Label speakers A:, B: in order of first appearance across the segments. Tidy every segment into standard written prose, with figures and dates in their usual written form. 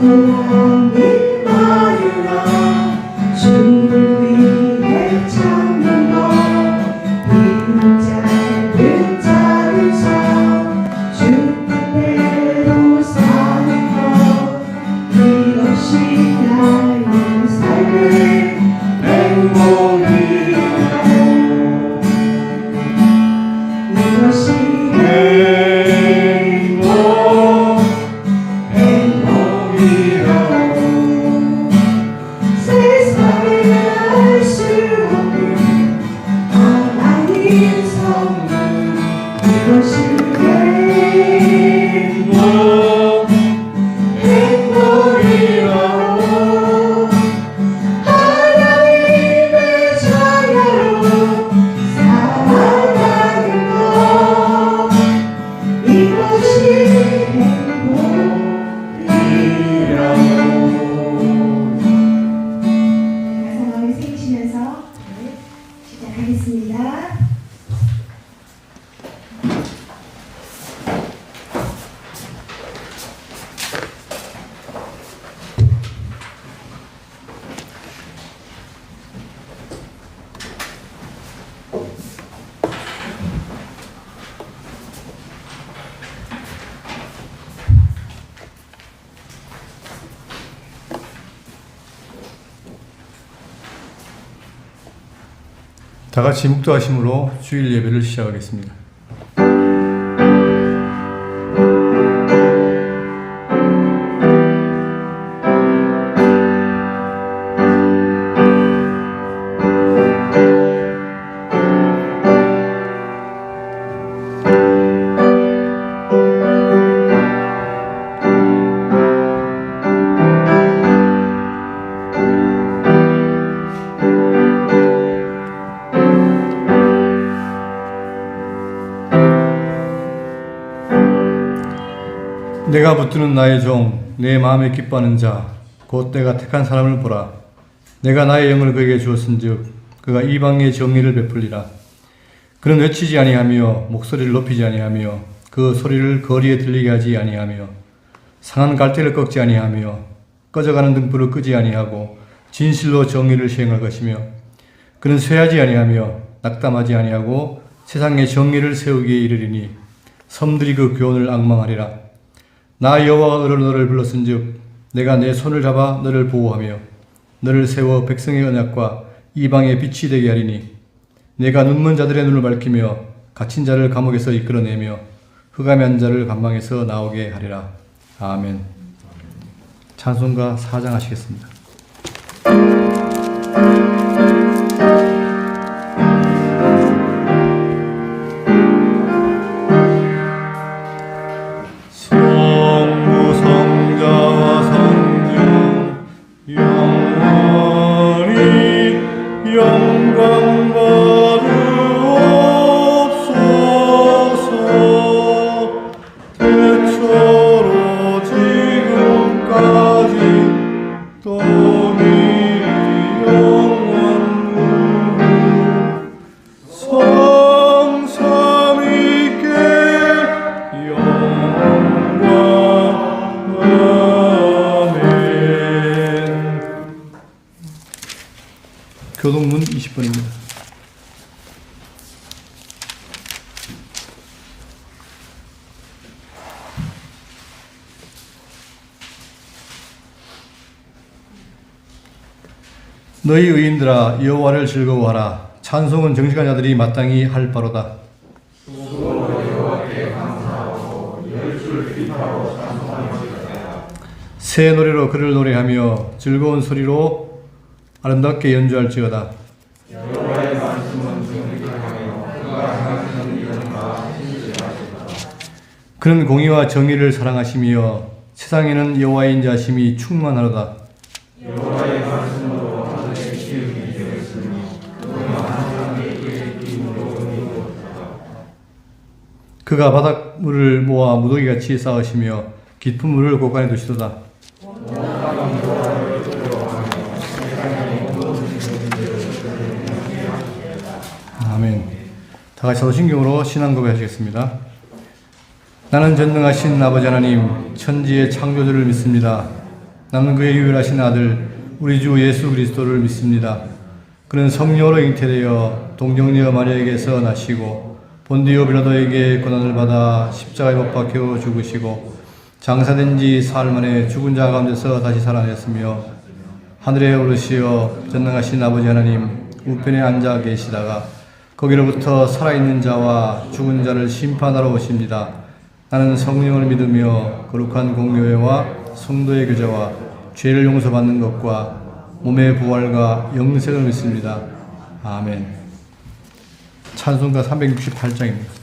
A: 구원이 나르라. 주를 위해 참는 것 이 짧은 자유서 주 뜻대로 사는 것 이것이 나의 삶의 행복이라고. 이것이
B: 다 같이 묵도하심으로 주일 예배를 시작하겠습니다. 내가 붙드는 나의 종, 내 마음에 기뻐하는 자, 곧 내가 택한 사람을 보라. 내가 나의 영을 그에게 주었은즉 그가 이방의 정의를 베풀리라. 그는 외치지 아니하며 목소리를 높이지 아니하며 그 소리를 거리에 들리게 하지 아니하며 상한 갈대를 꺾지 아니하며 꺼져가는 등불을 끄지 아니하고 진실로 정의를 시행할 것이며 그는 쇠하지 아니하며 낙담하지 아니하고 세상의 정의를 세우기에 이르리니 섬들이 그 교훈을 앙망하리라. 나 여호와가 너를 불렀은즉 내가 내 손을 잡아 너를 보호하며 너를 세워 백성의 언약과 이방의 빛이 되게 하리니 내가 눈먼 자들의 눈을 밝히며 갇힌 자를 감옥에서 이끌어내며 흑암의 한 자를 감방에서 나오게 하리라. 아멘. 찬송가 4장 하시겠습니다. 교동문 20번입니다. 너희 의인들아 여호와를 즐거워하라. 찬송은 정직한 자들이 마땅히 할 바로다. 새 노래로 그를 노래하며 즐거운 소리로 아름답게 연주할지어다.
C: 여호와의 말씀은 정직하며 그가 행하시는 일은 다 신실하시도다.
B: 그는 공의와 정의를 사랑하시며 세상에는 여호와의 인자심이 충만하로다.
C: 여호와의 말씀으로 하늘의 기름이 되었으니 그는 하늘의 기름으로 이루었다.
B: 그가 바닷물을 모아 무더기같이 쌓으시며 깊은 물을 곳간에 두시도다. 아멘. 다 같이 사도신경으로 신앙 고백하시겠습니다. 나는 전능하신 아버지 하나님, 천지의 창조주를 믿습니다. 나는 그의 유일하신 아들 우리 주 예수 그리스도를 믿습니다. 그는 성령으로 잉태되어 동정녀 마리아에게서 나시고 본디오 빌라도에게 고난을 받아 십자가에 못 박혀 죽으시고 장사된 지 사흘 만에 죽은 자 가운데서 다시 살아났으며 하늘에 오르시어 전능하신 아버지 하나님 우편에 앉아 계시다가 거기로부터 살아있는 자와 죽은 자를 심판하러 오십니다. 나는 성령을 믿으며 거룩한 공교회와 성도의 교제와 죄를 용서받는 것과 몸의 부활과 영생을 믿습니다. 아멘. 찬송가 368장입니다.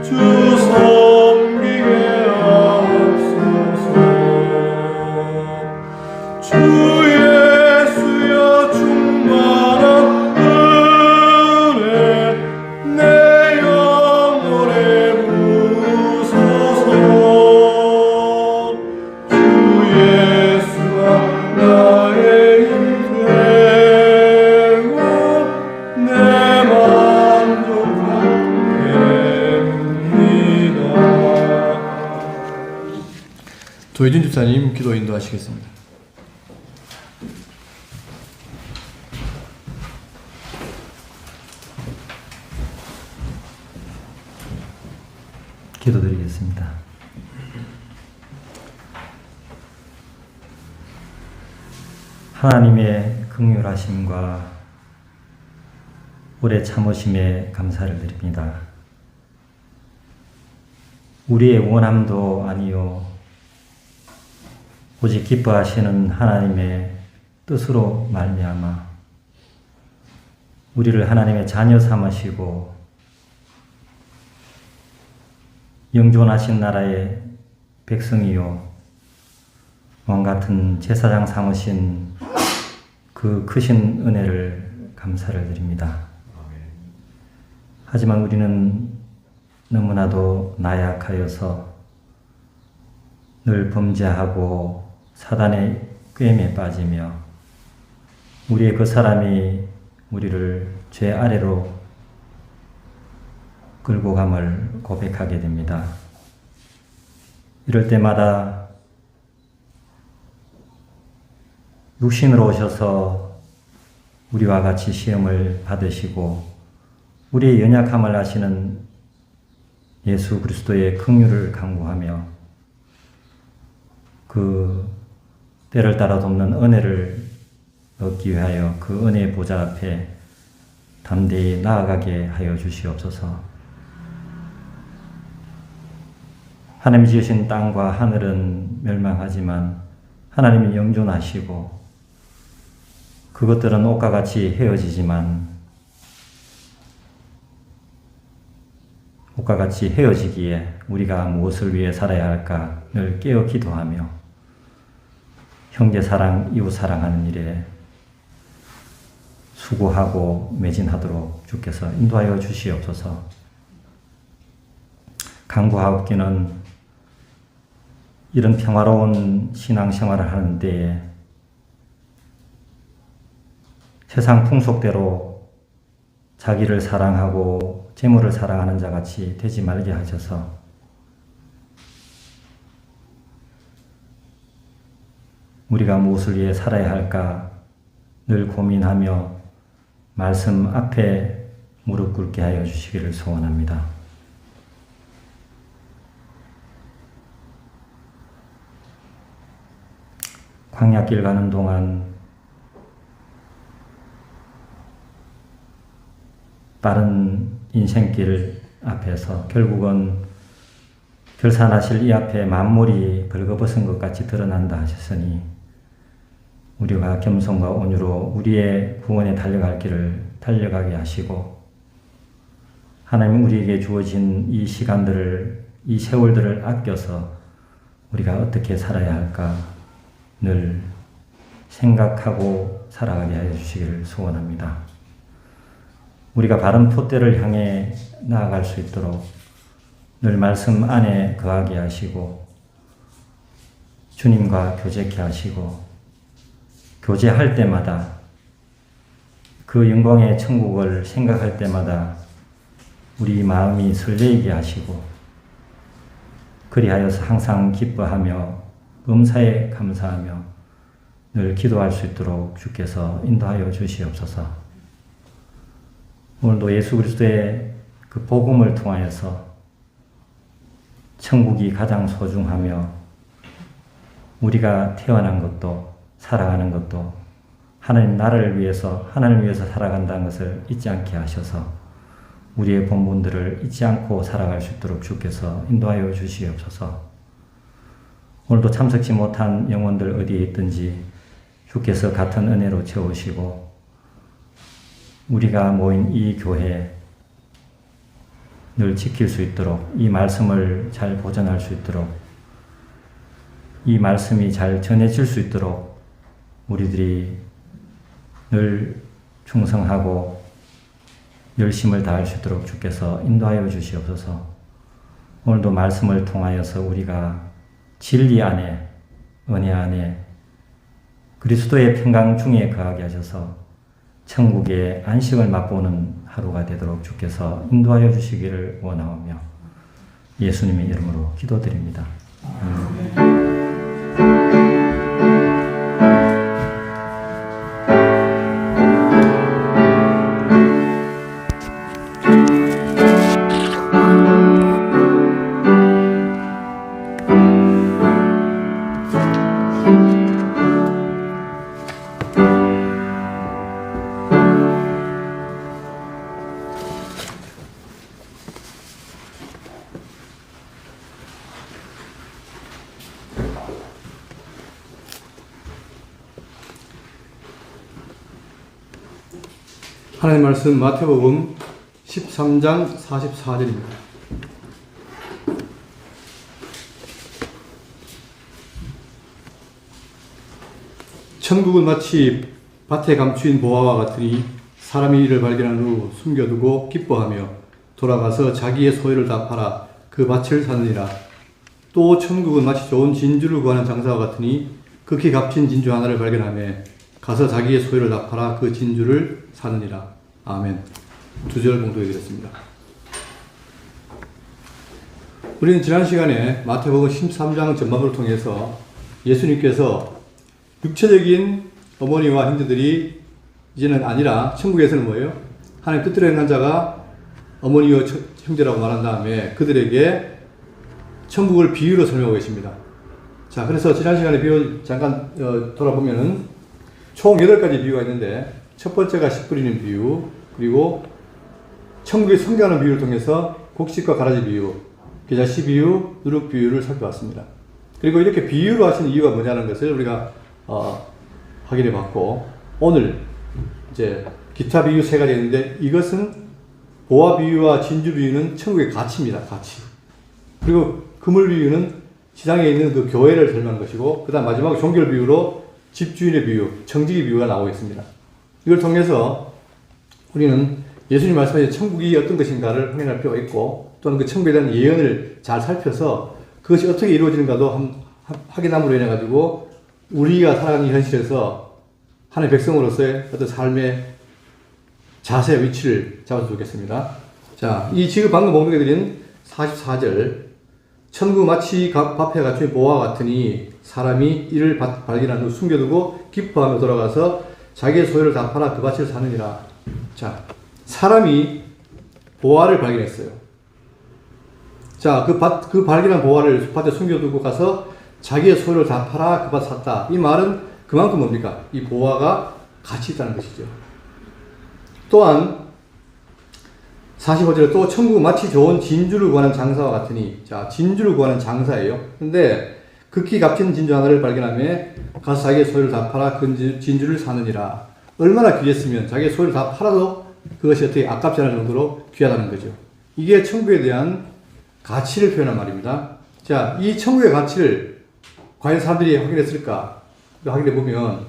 D: 주소
B: 조혜진 집사님 기도 인도하시겠습니다.
D: 기도드리겠습니다. 하나님의 긍휼하심과 오래 참으심에 감사를 드립니다. 우리의 원함도 아니요 오직 기뻐하시는 하나님의 뜻으로 말미암아 우리를 하나님의 자녀 삼으시고 영존하신 나라의 백성이요 왕같은 제사장 삼으신 그 크신 은혜를 감사를 드립니다. 하지만 우리는 너무나도 나약하여서 늘 범죄하고 사단의 꾀임에 빠지며 우리의 그 사람이 우리를 죄 아래로 끌고 감을 고백하게 됩니다. 이럴 때마다 육신으로 오셔서 우리와 같이 시험을 받으시고 우리의 연약함을 아시는 예수 그리스도의 긍휼을 간구하며 그 때를 따라 돕는 은혜를 얻기 위하여 그 은혜의 보좌 앞에 담대히 나아가게 하여 주시옵소서. 하나님 지으신 땅과 하늘은 멸망하지만 하나님이 영존하시고 그것들은 옷과 같이 헤어지지만 옷과 같이 헤어지기에 우리가 무엇을 위해 살아야 할까 늘 깨어 기도하며 형제 사랑, 이웃 사랑하는 일에 수고하고 매진하도록 주께서 인도하여 주시옵소서. 간구하옵기는 이런 평화로운 신앙생활을 하는 데에 세상 풍속대로 자기를 사랑하고 재물을 사랑하는 자같이 되지 말게 하셔서 우리가 무엇을 위해 살아야 할까 늘 고민하며 말씀 앞에 무릎 꿇게 하여 주시기를 소원합니다. 광야길 가는 동안 빠른 인생길 앞에서 결국은 결산하실 이 앞에 만물이 벌거벗은 것 같이 드러난다 하셨으니 우리가 겸손과 온유로 우리의 구원에 달려갈 길을 달려가게 하시고 하나님 우리에게 주어진 이 시간들을 이 세월들을 아껴서 우리가 어떻게 살아야 할까 늘 생각하고 살아가게 하여 주시기를 소원합니다. 우리가 바른 폿대를 향해 나아갈 수 있도록 늘 말씀 안에 거하게 하시고 주님과 교제케 하시고 교제할 때마다 그 영광의 천국을 생각할 때마다 우리 마음이 설레이게 하시고 그리하여서 항상 기뻐하며 범사에 감사하며 늘 기도할 수 있도록 주께서 인도하여 주시옵소서. 오늘도 예수 그리스도의 그 복음을 통하여서 천국이 가장 소중하며 우리가 태어난 것도 살아가는 것도 하나님 나라를 위해서 하나님을 위해서 살아간다는 것을 잊지 않게 하셔서 우리의 본분들을 잊지 않고 살아갈 수 있도록 주께서 인도하여 주시옵소서. 오늘도 참석치 못한 영혼들 어디에 있든지 주께서 같은 은혜로 채우시고 우리가 모인 이 교회 늘 지킬 수 있도록 이 말씀을 잘 보존할 수 있도록 이 말씀이 잘 전해질 수 있도록 우리들이 늘 충성하고 열심을 다할 수 있도록 주께서 인도하여 주시옵소서. 오늘도 말씀을 통하여서 우리가 진리 안에 은혜 안에 그리스도의 평강 중에 거하게 하셔서 천국의 안식을 맛보는 하루가 되도록 주께서 인도하여 주시기를 원하오며 예수님의 이름으로 기도드립니다. 아멘.
B: 하나님 말씀 마태복음 13장 44절입니다. 천국은 마치 밭에 감추인 보화와 같으니 사람이 이를 발견한 후 숨겨두고 기뻐하며 돌아가서 자기의 소유를 다 팔아 그 밭을 사느니라. 또 천국은 마치 좋은 진주를 구하는 장사와 같으니 극히 값진 진주 하나를 발견하며 가서 자기의 소유를 다 팔아 그 진주를 사느니라. 아멘. 두 절 봉독해 드렸습니다. 우리는 지난 시간에 마태복음 13장 전반부를 통해서 예수님께서 육체적인 어머니와 형제들이 이제는 아니라 천국에서는 뭐예요? 하나님 뜻대로 행한 자가 어머니와 형제라고 말한 다음에 그들에게 천국을 비유로 설명하고 계십니다. 자, 그래서 지난 시간에 비유 잠깐 돌아보면은 총 8가지 비유가 있는데 첫 번째가 씨 뿌리는 비유, 그리고 천국의 성경하는 비유를 통해서 곡식과 가라지 비유, 겨자씨 비유, 누룩 비유를 살펴봤습니다. 그리고 이렇게 비유로 하신 이유가 뭐냐는 것을 우리가 확인해 봤고, 오늘 이제 기타 비유 3가지 있는데 이것은 보화 비유와 진주 비유는 천국의 가치입니다. 가치. 그리고 그물 비유는 지상에 있는 그 교회를 설명하는 것이고, 그 다음 마지막 종결 비유로 집주인의 비유, 청지기 비유가 나오고 있습니다. 이걸 통해서 우리는 예수님 말씀하신 천국이 어떤 것인가를 확인할 필요가 있고, 또는 그 천국에 대한 예언을 잘 살펴서 그것이 어떻게 이루어지는가도 확인함으로 인해 가지고 우리가 살아가는 현실에서 하나님의 백성으로서의 어떤 삶의 자세, 위치를 잡아서 좋겠습니다. 자, 이 지금 방금 봉독해드린 44절, 천국 마치 밭에 갖춘 보화와 같으니 사람이 이를 발견한 후 숨겨두고 기뻐하며 돌아가서 자기의 소유를 다 팔아 그 밭을 사느니라. 자, 사람이 보화를 발견했어요. 자, 그 발견한 보화를 밭에 숨겨두고 가서 자기의 소유를 다 팔아 그 밭 샀다. 이 말은 그만큼 뭡니까? 이 보화가 가치 있다는 것이죠. 또한 45절에 또 천국은 마치 좋은 진주를 구하는 장사와 같으니, 자, 진주를 구하는 장사예요. 근데 극히 값진 진주 하나를 발견하며 가서 자기의 소유를 다 팔아 그 진주를 사느니라. 얼마나 귀했으면 자기의 소유를 다 팔아도 그것이 어떻게 아깝지 않을 정도로 귀하다는 거죠. 이게 천국에 대한 가치를 표현한 말입니다. 자, 이 천국의 가치를 과연 사람들이 확인했을까? 확인해 보면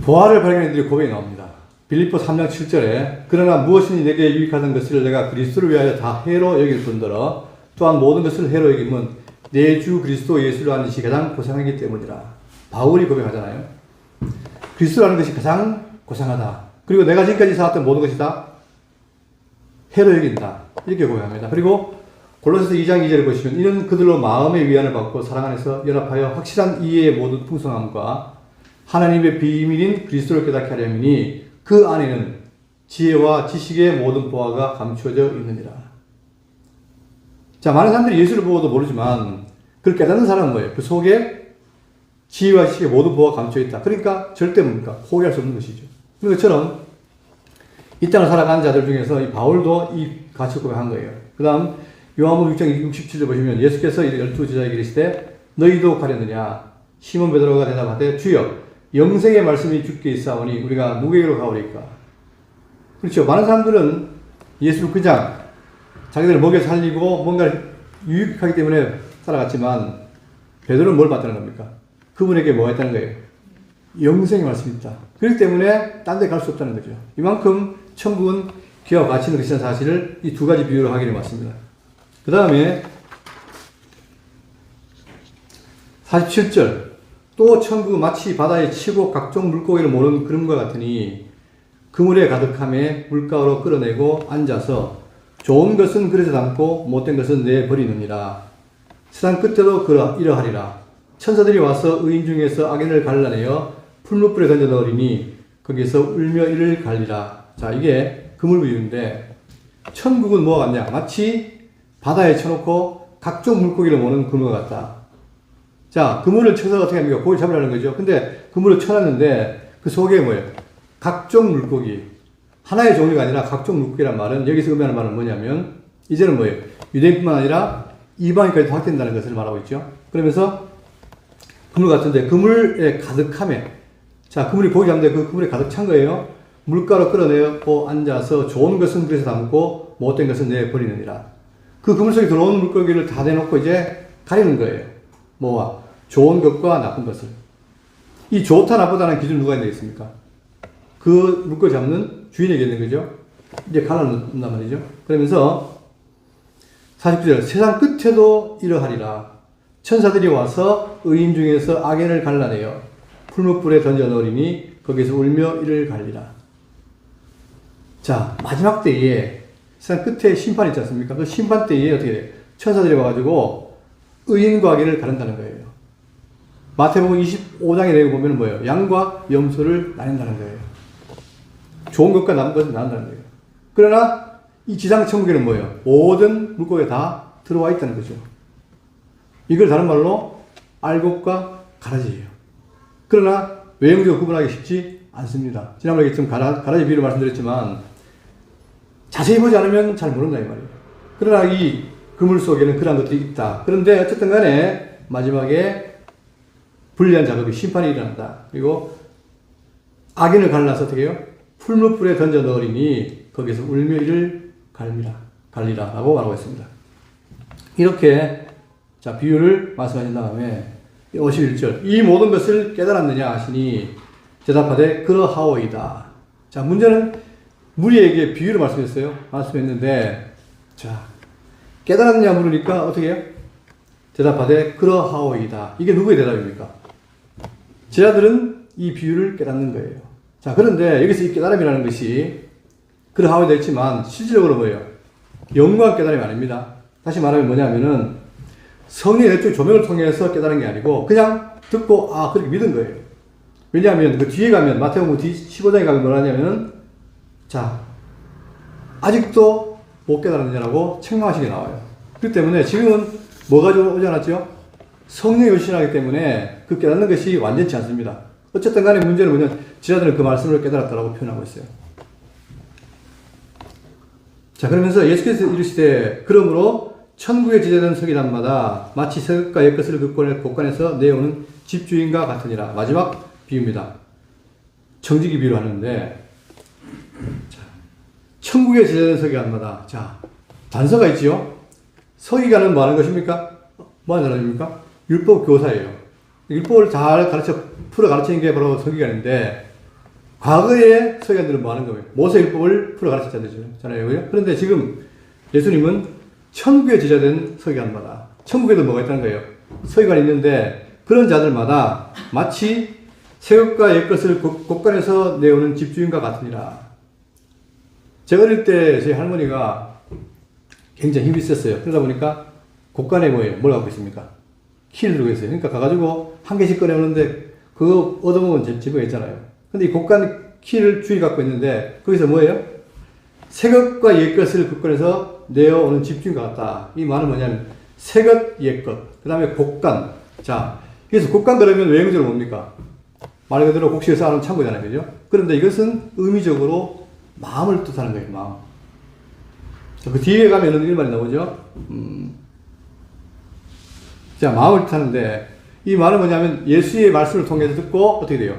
B: 보화를 발견한 이들의 고백이 나옵니다. 빌립보 3장 7절에 그러나 무엇이니 내게 유익하던 것을 내가 그리스도를 위하여 다 해로 여길 뿐더러 또한 모든 것을 해로 여김은 내 주 그리스도 예수를 아는 것이 가장 고상하기 때문이라. 바울이 고백하잖아요. 그리스도를 아는 것이 가장 고상하다. 그리고 내가 지금까지 살았던 모든 것이 다 해로 여긴다. 이렇게 고백합니다. 그리고 골로새서 2장 2절을 보시면 이는 그들로 마음의 위안을 받고 사랑 안에서 연합하여 확실한 이해의 모든 풍성함과 하나님의 비밀인 그리스도를 깨닫게 하려 함이니 그 안에는 지혜와 지식의 모든 보화가 감추어져 있느니라. 자, 많은 사람들이 예수를 보고도 모르지만 그걸 깨닫는 사람은 뭐예요? 그 속에 지혜와 지식의 모든 보화가 감춰 있다. 그러니까 절대 뭡니까? 포기할 수 없는 것이죠. 그런 것처럼 이 땅을 살아가는 자들 중에서 이 바울도 이 가치 고백한 거예요. 그 다음 요한복음 6장 67절 보시면 예수께서 12제자에게 이르시되 너희도 가려느냐? 시몬 베드로가 대답하되 주여 영생의 말씀이 주께 있사오니 우리가 누구에게로 가오리까? 그렇죠. 많은 사람들은 예수를 그냥 자기들을 먹여 살리고 뭔가 유익하기 때문에 살아갔지만 베드로는 뭘 받다는 겁니까? 그분에게 뭐가 있다는 거예요? 영생의 말씀이 있다. 그렇기 때문에 딴 데 갈 수 없다는 거죠. 이만큼 천국은 기와 가치 있는 것이라는 사실을 이 2가지 비유로 확인해 봤습니다. 그 다음에 47절 또 천국은 마치 바다에 치고 각종 물고기를 모는 그림과 같으니 그물에 가득함에 물가로 끌어내고 앉아서 좋은 것은 그릇에 담고 못된 것은 내버리느니라. 세상 끝에도 이러하리라. 천사들이 와서 의인 중에서 악인을 갈라내어 풀무불에 던져 넣으리니 거기서 울며 이를 갈리라. 자, 이게 그물 비유인데 천국은 뭐가 같냐? 마치 바다에 쳐놓고 각종 물고기를 모는 그물과 같다. 자, 그물을 쳐서 어떻게 합니까? 고기 잡으라는 거죠. 근데 그물을 쳐놨는데 그 속에 뭐예요? 각종 물고기. 하나의 종류가 아니라 각종 물고기란 말은 여기서 의미하는 말은 뭐냐면 이제는 뭐예요? 유대인뿐만 아니라 이방인까지도 확대된다는 것을 말하고 있죠. 그러면서 그물 같은데 그물에 가득함에, 자, 그물이 고기 잡는데 그 그물에 가득 찬 거예요. 물가로 끌어내고 앉아서 좋은 것은 물에서 담고 못된 것은 내버리느니라. 그 그물 속에 들어온 물고기를 다 내놓고 이제 가리는 거예요. 뭐와? 좋은 것과 나쁜 것을. 이 좋다 나쁘다는 기준 누가 내겠습니까? 그 물고기 잡는 주인에게 있는 거죠. 이제 갈라놓는단 말이죠. 그러면서 49절 세상 끝에도 이러하리라. 천사들이 와서 의인 중에서 악인을 갈라내어 풀무불에 던져 넣으리니 거기서 울며 이를 갈리라. 자, 마지막 때에 세상 끝에 심판이 있지 않습니까? 그 심판 때에 어떻게 돼요? 천사들이 와가지고 의인과 악인을 가른다는 거예요. 마태복음 25장에 내용 보면 뭐예요? 양과 염소를 나눈다는 거예요. 좋은 것과 나쁜 것을 나눈다는 거예요. 그러나 이 지상 천국에는 뭐예요? 모든 물고기가 다 들어와 있다는 거죠. 이걸 다른 말로 알곡과 가라지예요. 그러나 외형적으로 구분하기 쉽지 않습니다. 지난번에 좀 가라지 비유를 말씀드렸지만 자세히 보지 않으면 잘 모른다 이 말이에요. 그러나 이 그물 속에는 그런 것들이 있다. 그런데 어쨌든 간에 마지막에 불리한 작업이 심판이 일어난다. 그리고 악인을 갈라서 어떻게 해요? 풀무불에 던져 넣으리니 거기서 울며 이를 갈리라 라고 말하고 있습니다. 이렇게 자 비유를 말씀하신 다음에 51절 이 모든 것을 깨달았느냐 하시니 대답하되 그러하오이다. 자 문제는 무리에게 비유를 말씀했는데 자 깨달았느냐 물으니까 어떻게 해요? 대답하되 그러하오이다. 이게 누구의 대답입니까? 제자들은 이 비유를 깨닫는 거예요. 자 그런데 여기서 이 깨달음이라는 것이 그러하오이다 했지만 실질적으로 뭐예요? 영광 깨달음이 아닙니다. 다시 말하면 뭐냐면은 성령의 내적 조명을 통해서 깨달은 게 아니고 그냥 듣고 그렇게 믿은 거예요. 왜냐하면 그 뒤에 가면 마태복음 15장에 가면 뭐라 하냐면은 자 아직도 못 깨달았느냐라고 책망하신 게 나와요. 그렇기 때문에 지금은 뭐 가지고 오지 않았죠? 성령이 오시기 때문에 그 깨닫는 것이 완전치 않습니다. 어쨌든 간에 문제는 뭐냐면 제자들은 그 말씀을 깨달았다라고 표현하고 있어요. 자 그러면서 예수께서 이르시되 그러므로 천국에 지제된 서기관마다 마치 새것과 옛것을 곳간에서 내어오는 집주인과 같으니라. 마지막 비유입니다. 청지기 비유를 하는데 자, 천국에 지제된 서기관마다 자 단서가 있지요. 서기관은 뭐 하는 것입니까? 뭐 하는 사람입니까? 율법 교사예요. 율법을 잘 풀어 가르치는 게 바로 서기관인데 과거에 서기관들은 뭐 하는 거예요? 모세 율법을 풀어 가르쳤잖아요. 그런데 지금 예수님은 천국에 지자된 서기관마다 천국에도 뭐가 있다는 거예요? 서기관이 있는데 그런 자들마다 마치 새것과 옛것을 곳간에서 내오는 집주인과 같으니라. 제가 어릴 때 저희 할머니가 굉장히 힘이 있었어요. 그러다 보니까 곳간에 뭐예요? 뭘 갖고 있습니까? 키를 들고 있어요. 그러니까 가가지고 한 개씩 꺼내오는데 그거 얻어먹으면 집에 있잖아요. 근데 이 곳간 키를 주인이 갖고 있는데 거기서 뭐예요? 새것과 옛것을 곳간에서 내어오는 집주인과 같다. 이 말은 뭐냐면 새것, 옛것, 그 다음에 곡간. 자, 그래서 곡간 그러면 외형적으로 뭡니까? 말 그대로 곡식을 쌓아놓은 창고잖아요. 그죠? 그런데 이것은 의미적으로 마음을 뜻하는 거예요. 마음. 자, 그 뒤에 가면은 이런 말이 나오죠. 자, 마음을 뜻하는데 이 말은 뭐냐면 예수의 말씀을 통해서 듣고 어떻게 돼요?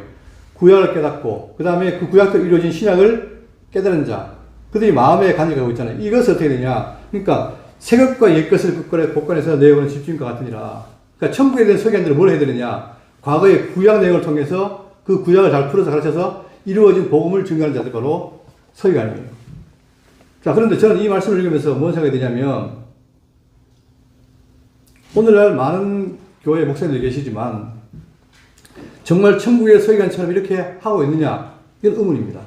B: 구약을 깨닫고 그 다음에 그 구약도 이루어진 신약을 깨달은 자 그들이 마음에 간직하고 있잖아요. 이것은 어떻게 되냐? 그러니까 새것과 옛것을 곳간에서 내어오는 집주인과 같으니라. 그러니까 천국에 대한 서기관들은 뭘 해야 되느냐? 과거의 구약 내용을 통해서 그 구약을 잘 풀어서 가르쳐서 이루어진 복음을 증거하는 자들 바로 서기관이에요. 자, 그런데 저는 이 말씀을 읽으면서 뭔 생각이 드냐면 오늘날 많은 교회 목사님들이 계시지만 정말 천국의 서기관처럼 이렇게 하고 있느냐? 이건 의문입니다.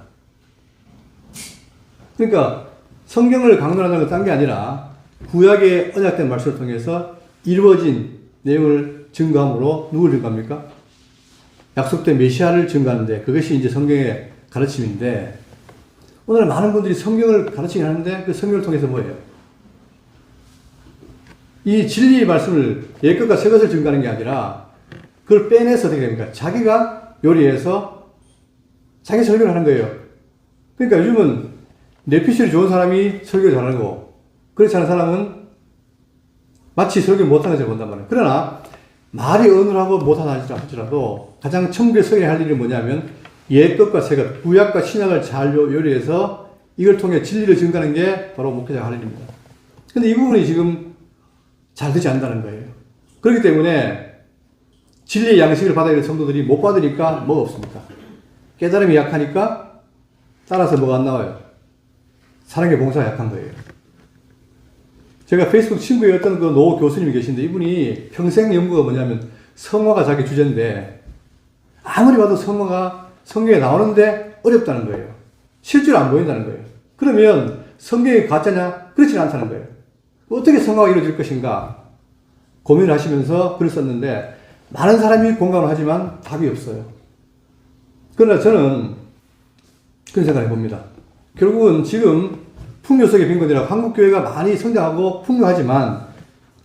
B: 그러니까 성경을 강론하는 건 딴 게 아니라 구약의 언약된 말씀을 통해서 이루어진 내용을 증거함으로 누굴 증거합니까? 약속된 메시아를 증거하는데 그것이 이제 성경의 가르침인데 오늘 많은 분들이 성경을 가르치긴 하는데 그 성경을 통해서 뭐예요? 이 진리의 말씀을 옛것과 새것을 증거하는 게 아니라 그걸 빼내서 어떻게 됩니까? 자기가 요리해서 자기 설교를 하는 거예요. 그러니까 요즘은 뇌피셜이 좋은 사람이 설교를 잘하는 거고 그렇지 않은 사람은 마치 설교를 못하는 것을 본단 말이에요. 그러나 말이 어눌하고 못하다 할지라도 가장 천국에 서기관이 할 일이 뭐냐면 옛것과 새것, 구약과 신약을 잘 요리해서 이걸 통해 진리를 증거하는 게 바로 목회자가 할 일입니다. 근데 이 부분이 지금 잘 되지 않는다는 거예요. 그렇기 때문에 진리의 양식을 받아야 될 성도들이 못 받으니까 뭐가 없습니까? 깨달음이 약하니까 따라서 뭐가 안 나와요? 사랑의 봉사가 약한 거예요. 제가 페이스북 친구의 어떤 그 노 교수님이 계신데 이분이 평생 연구가 뭐냐면 성화가 자기 주제인데 아무리 봐도 성화가 성경에 나오는데 어렵다는 거예요. 실제로 안 보인다는 거예요. 그러면 성경이 가짜냐? 그렇지는 않다는 거예요. 어떻게 성화가 이루어질 것인가 고민을 하시면서 글을 썼는데 많은 사람이 공감을 하지만 답이 없어요. 그러나 저는 그런 생각을 해봅니다. 결국은 지금 풍요 속에 빈 건이라 한국교회가 많이 성장하고 풍요하지만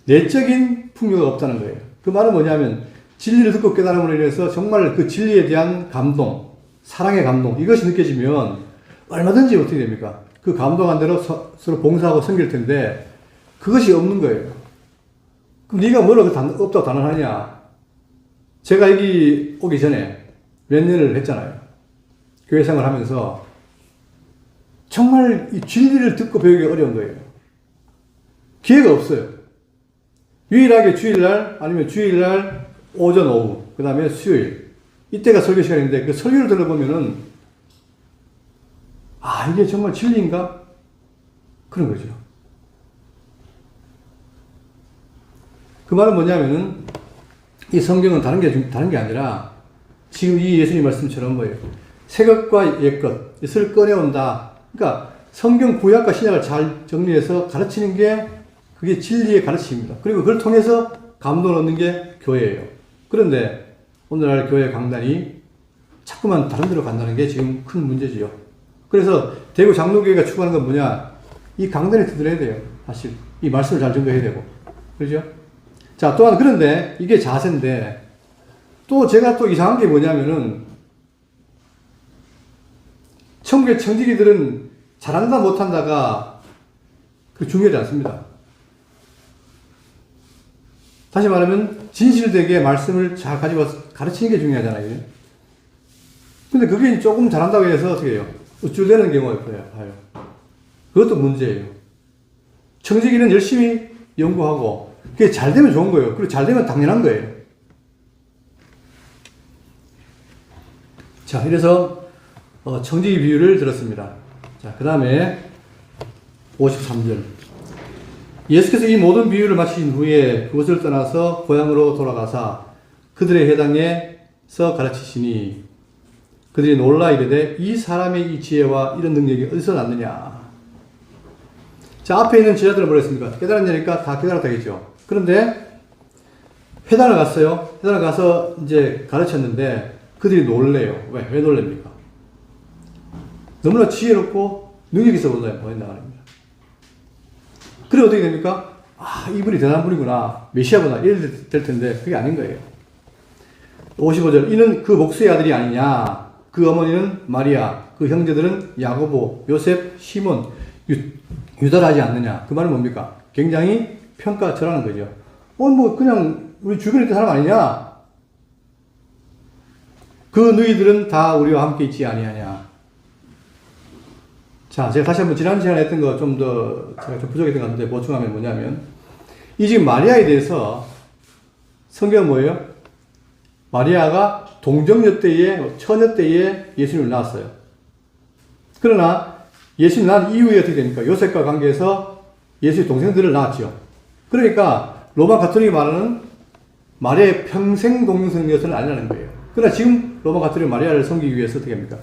B: 내적인 풍요가 없다는 거예요. 그 말은 뭐냐면 진리를 듣고 깨달음으로 인해서 정말 그 진리에 대한 감동, 사랑의 감동 이것이 느껴지면 얼마든지 어떻게 됩니까? 그 감동한 대로 서로 봉사하고 섬길 텐데 그것이 없는 거예요. 그럼 네가 뭐라고 없다고 단언하냐? 제가 여기 오기 전에 몇 년을 했잖아요. 교회 생활을 하면서 정말 이 진리를 듣고 배우기 어려운 거예요. 기회가 없어요. 유일하게 주일날 아니면 주일날 오전 오후 그 다음에 수요일 이때가 설교 시간인데 그 설교를 들어보면은 아 이게 정말 진리인가? 그런 거죠. 그 말은 뭐냐면은 이 성경은 다른 게 아니라 지금 이 예수님 말씀처럼 뭐예요? 새것과 옛것, 이것을 꺼내온다. 그러니까 성경 구약과 신약을 잘 정리해서 가르치는 게 그게 진리의 가르침입니다. 그리고 그걸 통해서 감동을 얻는 게 교회예요. 그런데 오늘날 교회 강단이 자꾸만 다른 데로 간다는 게 지금 큰 문제지요. 그래서 대구 장로교회가 추구하는 건 뭐냐? 이 강단에 두드려야 돼요. 사실 이 말씀을 잘 전도해야 되고. 그렇죠? 자, 또한 그런데 이게 자세인데 또 제가 또 이상한 게 뭐냐면은 천국의 청지기들은 잘한다 못한다가 그 중요하지 않습니다. 다시 말하면 진실되게 말씀을 잘 가지고 와서 가르치는 게 중요하잖아요. 근데 그게 조금 잘한다고 해서 어떻게 해요? 우쭐대는 경우가 봐요. 그것도 문제예요. 청지기는 열심히 연구하고 그게 잘 되면 좋은 거예요. 그리고 잘 되면 당연한 거예요. 자, 이래서 청지기 비유를 들었습니다. 자, 그 다음에 53절. 예수께서 이 모든 비유를 마치신 후에 그곳을 떠나서 고향으로 돌아가사 그들의 회당에서 가르치시니 그들이 놀라 이르되 이 사람의 이 지혜와 이런 능력이 어디서 났느냐. 자, 앞에 있는 제자들은 뭐랬습니까? 깨달았냐니까 다 깨달았다겠죠. 그런데 회당을 갔어요. 회당을 가서 이제 가르쳤는데 그들이 놀래요. 왜 놀랍니까? 너무나 지혜롭고 능력이 있어 보인다 말입니다. 그래 어떻게 됩니까? 아, 이분이 대단한 분이구나. 메시아구나. 이래 될 텐데 그게 아닌 거예요. 55절. 이는 그 목수의 아들이 아니냐. 그 어머니는 마리아. 그 형제들은 야고보, 요셉, 시몬, 유다라지 않느냐. 그 말은 뭡니까? 굉장히 평가절하는 거죠. 뭐 그냥 우리 주변에 있던 사람 아니냐? 그 너희들은 다 우리와 함께 있지 아니하냐. 자, 제가 다시 한번 지난 시간에 했던 거 좀 더 제가 좀 부족했던 것 같은데 보충하면 뭐냐면 이 지금 마리아에 대해서 성경은 뭐예요? 마리아가 동정녀 때에 처녀 때에 예수님을 낳았어요. 그러나 예수님 낳은 이후에 어떻게 됩니까? 요셉과 관계해서 예수의 동생들을 낳았죠. 그러니까 로마 가톨릭이 말하는 마리아의 평생 동정녀는 아니라는 거예요. 그러나 지금 로마 가톨릭 마리아를 섬기기 위해서 어떻게 합니까?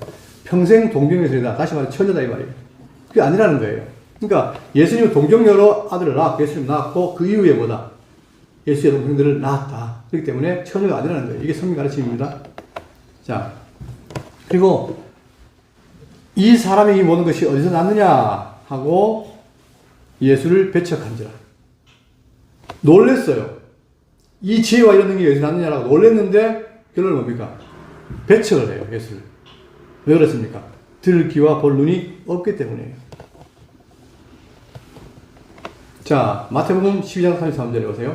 B: 평생 동정녀이다. 다시 말해 처녀다 이 말이에요. 그게 아니라는 거예요. 그러니까 예수님은 동정녀로 아들을 낳았고 예수님 낳았고 그 이후에 뭐다? 예수의 동생들을 낳았다. 그렇기 때문에 처녀가 아니라는 거예요. 이게 성경 가르침입니다. 자, 그리고 이 사람의 이 모든 것이 어디서 났느냐 하고 예수를 배척한지라. 놀랬어요. 이 지혜와 이런 능력이 어디서 났느냐라고 놀랬는데 결론은 뭡니까? 배척을 해요. 예수를. 왜 그렇습니까? 들을 귀와 볼 눈이 없기 때문이에요. 자, 마태복음 12장 33절에 보세요.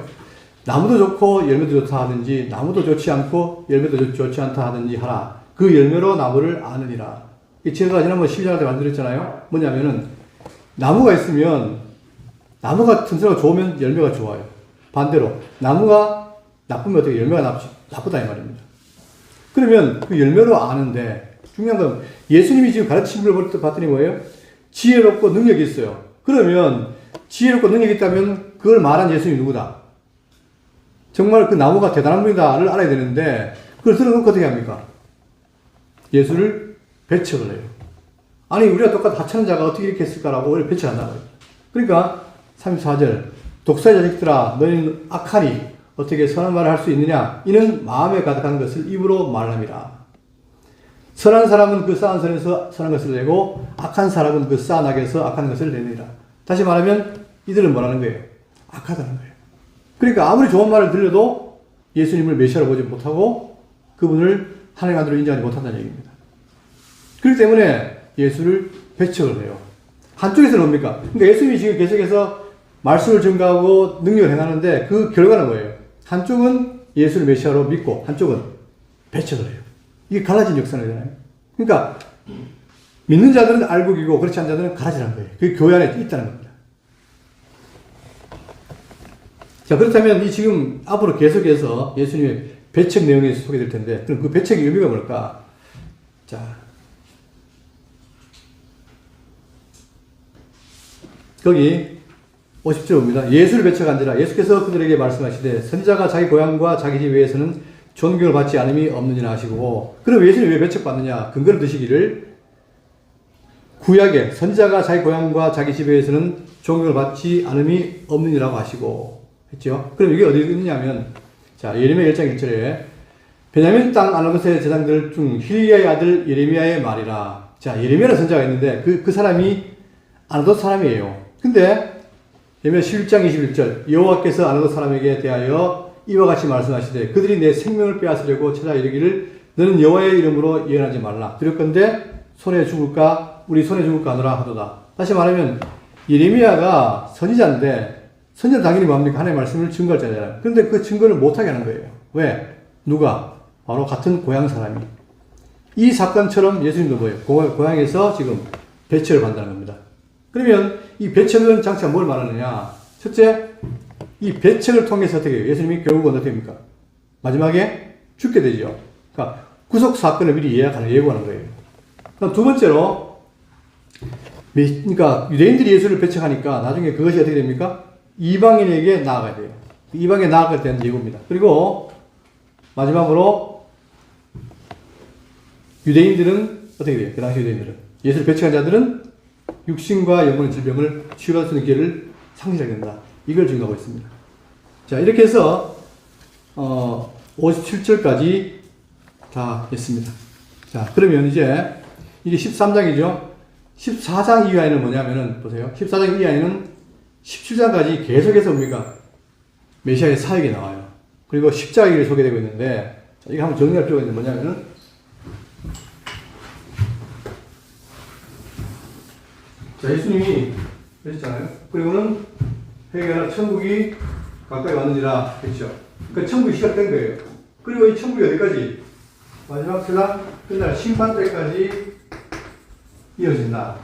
B: 나무도 좋고 열매도 좋다 하든지 나무도 좋지 않고 열매도 좋지 않다 하든지 하라. 그 열매로 나무를 아느니라. 제가 지난번 12장한테 말씀드렸잖아요. 뭐냐면은 나무가 있으면 나무가 튼튼하고 좋으면 열매가 좋아요. 반대로 나무가 나쁘면 어떻게 열매가 나쁘다 이 말입니다. 그러면 그 열매로 아는데 중요한 건 예수님이 지금 가르친 분을 봤더니 뭐예요? 지혜롭고 능력이 있어요. 그러면 지혜롭고 능력이 있다면 그걸 말한 예수님이 누구다? 정말 그 나무가 대단한 분이다를 알아야 되는데 그걸 들어놓고 어떻게 합니까? 예수를 배척을 해요. 아니 우리가 똑같은 하찮은 자가 어떻게 이렇게 했을까라고 오히려 배척한다고 해요. 그러니까 34절 독사의 자식들아 너희는 악하니 어떻게 선한 말을 할 수 있느냐 이는 마음에 가득한 것을 입으로 말함이라. 선한 사람은 그 쌓은 선에서 선한 것을 내고 악한 사람은 그 쌓은 악에서 악한 것을 내느니라. 다시 말하면 이들은 뭐라는 거예요? 악하다는 거예요. 그러니까 아무리 좋은 말을 들려도 예수님을 메시아로 보지 못하고 그분을 하나님 아들로 인정하지 못한다는 얘기입니다. 그렇기 때문에 예수를 배척을 해요. 한쪽에서는 뭡니까? 그러니까 예수님이 지금 계속해서 말씀을 증가하고 능력을 행하는데 그 결과는 뭐예요? 한쪽은 예수를 메시아로 믿고 한쪽은 배척을 해요. 이게 갈라진 역사잖아요. 그러니까 믿는 자들은 알곡이고 그렇지 않은 자들은 가라지라는 거예요. 그게 교회 안에 있다는 겁니다. 자, 그렇다면 이 지금 앞으로 계속해서 예수님의 배척 내용이 소개될 텐데 그럼 그 배척의 의미가 뭘까? 자, 거기 50절 봅니다. 예수를 배척한지라 예수께서 그들에게 말씀하시되 선지자가 자기 고향과 자기 집 외에서는 존경을 받지 않음이 없느니라 하시고 그럼 예수님이 왜 배척받느냐? 근거를 드시기를 구약에 선지자가 자기 고향과 자기 집 외에서는 존경을 받지 않음이 없느니라고 하시고 했죠. 그럼 이게 어디 있느냐면 자 예레미야 1장 1절에 베냐민 땅 아나도스의 제사장들 중 힐리야의 아들 예레미야의 말이라. 자 예레미야라는 선지자가 있는데 그 사람이 아나도스 사람이에요. 근데 예레미야 11장 21절 여호와께서 아나도스 사람에게 대하여 이와 같이 말씀하시되 그들이 내 생명을 빼앗으려고 찾아 이르기를 너는 여호와의 이름으로 예언하지 말라. 두렵건대 손에 죽을까 우리 손에 죽을까 하노라 하도다. 다시 말하면 예레미야가 선지자인데 선지자는 당연히 뭡니까? 하나님의 말씀을 증거할 자잖아요. 그런데 그 증거를 못하게 하는 거예요. 왜? 누가? 바로 같은 고향 사람이. 이 사건처럼 예수님도 뭐예요? 고향에서 지금 배척을 받는다는 겁니다. 그러면 이 배척은 장차 뭘 말하느냐? 첫째, 이 배척을 통해서 어떻게 해요? 예수님이 결국은 어떻게 합니까? 마지막에 죽게 되죠. 그러니까 구속 사건을 미리 예고하는 거예요. 그럼 두 번째로, 그러니까 유대인들이 예수를 배척하니까 나중에 그것이 어떻게 됩니까? 이방인에게 나아가야 돼요. 이방에 나아갈 때는 예고입니다. 그리고 마지막으로 유대인들은 어떻게 돼요? 그 당시 유대인들은 예수를 배척한 자들은 육신과 영혼의 질병을 치유할 수 있는 기회를 상실하게 된다. 이걸 증거하고 있습니다. 자, 이렇게 해서 57절까지 다 했습니다. 자, 그러면 이제 이게 13장이죠. 14장 이하에는 뭐냐면은 보세요. 14장 이하에는 17장까지 계속해서 뭡니까? 메시아의 사역이 나와요. 그리고 십자가가 소개되고 있는데 자, 이거 한번 정리할 필요가 있는데 뭐냐면은 자, 예수님이 그랬잖아요. 그리고는 회개하라 천국이 가까이 왔느니라 했죠. 그러니까 천국이 시작된 거예요. 그리고 이 천국이 어디까지? 마지막 세상 끝날 심판 때까지 이어진다.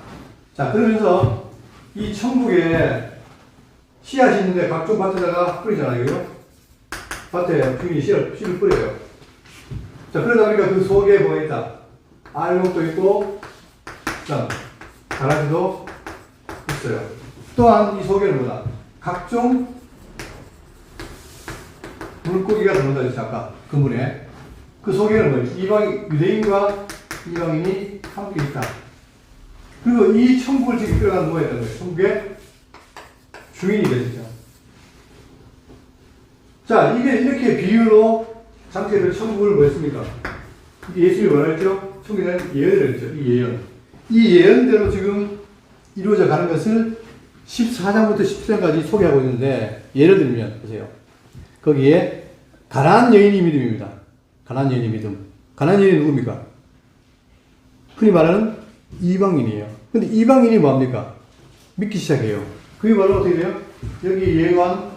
B: 자, 그러면서 이 천국에 씨앗이 있는데 각종 밭에다가 뿌리잖아요. 그죠? 밭에 주인이 씨를 뿌려요. 자, 그러다 보니까 그 속에 뭐가 있다? 알곡도 있고, 그다음 가라지도 있어요. 또한 이 속에는 뭐다? 각종 물고기가 들어온다 했죠, 아까 그 물에. 그 속에는 뭐예요? 유대인과 이방인이 함께 있다. 그리고 이 천국을 지금 끌어가는 뭐가 있다는 거예요? 천국의 주인이 되죠. 자, 이게 이렇게 비유로 장치를 천국을 뭐 했습니까? 예수님이 뭐라 했죠? 천국에 대한 예언을 했죠. 이 예언. 이 예언대로 지금 이루어져 가는 것을 14장부터 17장까지 소개하고 있는데, 예를 들면, 보세요. 거기에, 가난한 여인이 믿음입니다. 가난한 여인이 믿음. 가난한 여인이 누굽니까? 흔히 말하는 이방인이에요. 근데 이방인이 뭡니까? 믿기 시작해요. 그게 바로 어떻게 돼요? 여기 예언한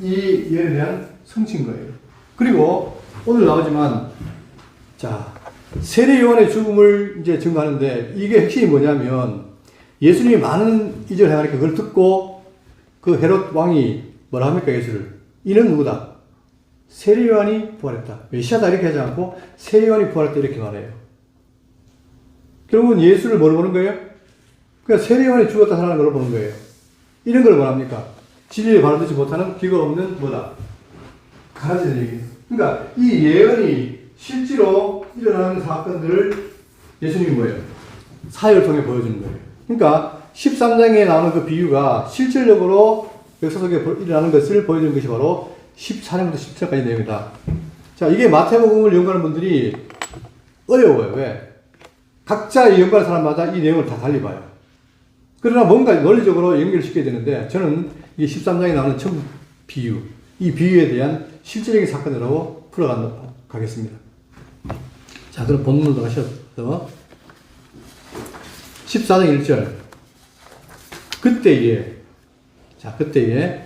B: 이 예언에 대한 성취인 거예요. 그리고 오늘 나오지만, 자, 세례 요한의 죽음을 이제 증거하는데 이게 핵심이 뭐냐면 예수님이 많은 이적을 행하니까 그걸 듣고 그 헤롯 왕이 뭐라 합니까 예수를? 이는 누구다? 세례 요한이 부활했다. 메시아다 이렇게 하지 않고 세례 요한이 부활했다 이렇게 말해요. 결국은 예수를 뭐로 보는 거예요? 그러니까 세례 요한이 죽었다 살아난 걸로 보는 거예요. 이런 걸 뭐랍니까? 진리를 바로 듣지 못하는 귀가 없는 뭐다? 가라지는 얘기예요. 그러니까 이 예언이 실제로 일어나는 사건들을 예수님이 뭐예요? 사역을 통해 보여주는 거예요. 그러니까 13장에 나오는 그 비유가 실질적으로 역사 속에 일어나는 것을 보여주는 것이 바로 14장부터 17장까지 내용이다. 자, 이게 마태복음을 연구하는 분들이 어려워요. 왜? 각자 연구하는 사람마다 이 내용을 다 달리 봐요. 그러나 뭔가 논리적으로 연결시켜야 되는데 저는 이 13장에 나오는 천 비유, 이 비유에 대한 실질적인 사건이라고 풀어가겠습니다. 자, 그럼 본문으로 가셔서 14장 1절 그때에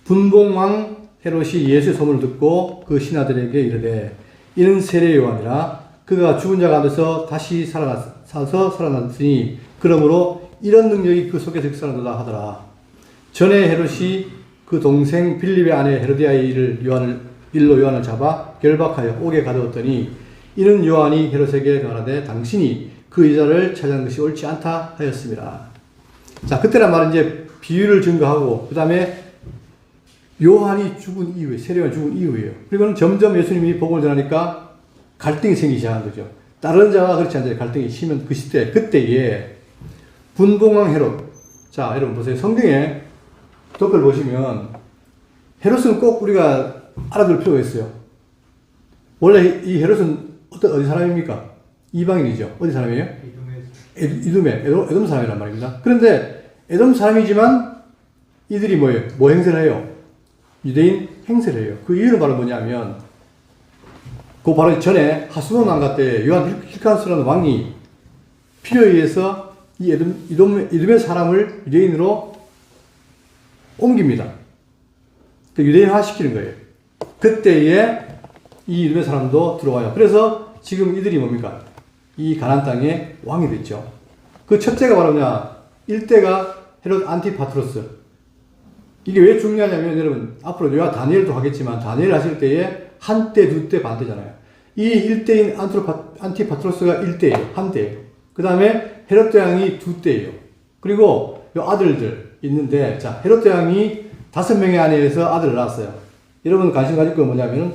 B: 분봉왕 헤롯이 예수의 소문을 듣고 그 신하들에게 이르되 이는 세례 요한이라 그가 죽은 자 가운데서 다시 살아서 살아났으니 그러므로 이런 능력이 그 속에서 역사한다 하더라. 전에 헤롯이 그 동생 빌립의 아내 헤로디아의 일로 요한을 잡아 결박하여 옥에 가두었더니 이는 요한이 헤롯에게 말하되 당신이 그 여자를 찾아낸 것이 옳지 않다 하였습니다. 자, 그때란 말은 이제 비유를 증거하고 그 다음에 요한이 죽은 이후에 세례요한이 죽은 이후에요. 그리고는 점점 예수님이 복음을 전하니까 갈등이 생기기 시작한 거죠. 다른 자가 그렇지 않아요. 갈등이 심한 그 시대 그때에 분봉왕 헤롯. 자, 여러분 보세요. 성경에 댓글 보시면 헤롯은 꼭 우리가 알아둘 필요가 있어요. 원래 이 헤롯은 어디 사람입니까? 이방인이죠. 어디 사람이에요? 에돔 사람이란 말입니다. 그런데 에돔 사람이지만 이들이 뭐예요? 뭐 행세를 해요? 유대인 행세를 해요. 그 이유는 바로 뭐냐면 그 바로 전에 하스몬 왕가 때 요한 힐칸스라는 왕이 필요에 의해서 이 이돔의 사람을 유대인으로 옮깁니다. 그 유대인화 시키는 거예요. 그때에 이 이돔의 사람도 들어와요. 그래서 지금 이들이 뭡니까? 이 가나안 땅의 왕이 됐죠. 그 첫째가 바로 뭐냐? 1대가 헤롯 안티파트로스. 이게 왜 중요하냐면 여러분 앞으로 요한 다니엘도 하겠지만 다니엘 하실 때에 한때, 두때, 반때잖아요. 이 1대인 안티파트로스가 1대예요. 한대예요. 그 다음에 헤롯 대왕이 2대예요. 그리고 요 아들들 있는데 자 헤롯 대왕이 5명의 아내에서 아들을 낳았어요. 여러분 관심 가질 건 뭐냐면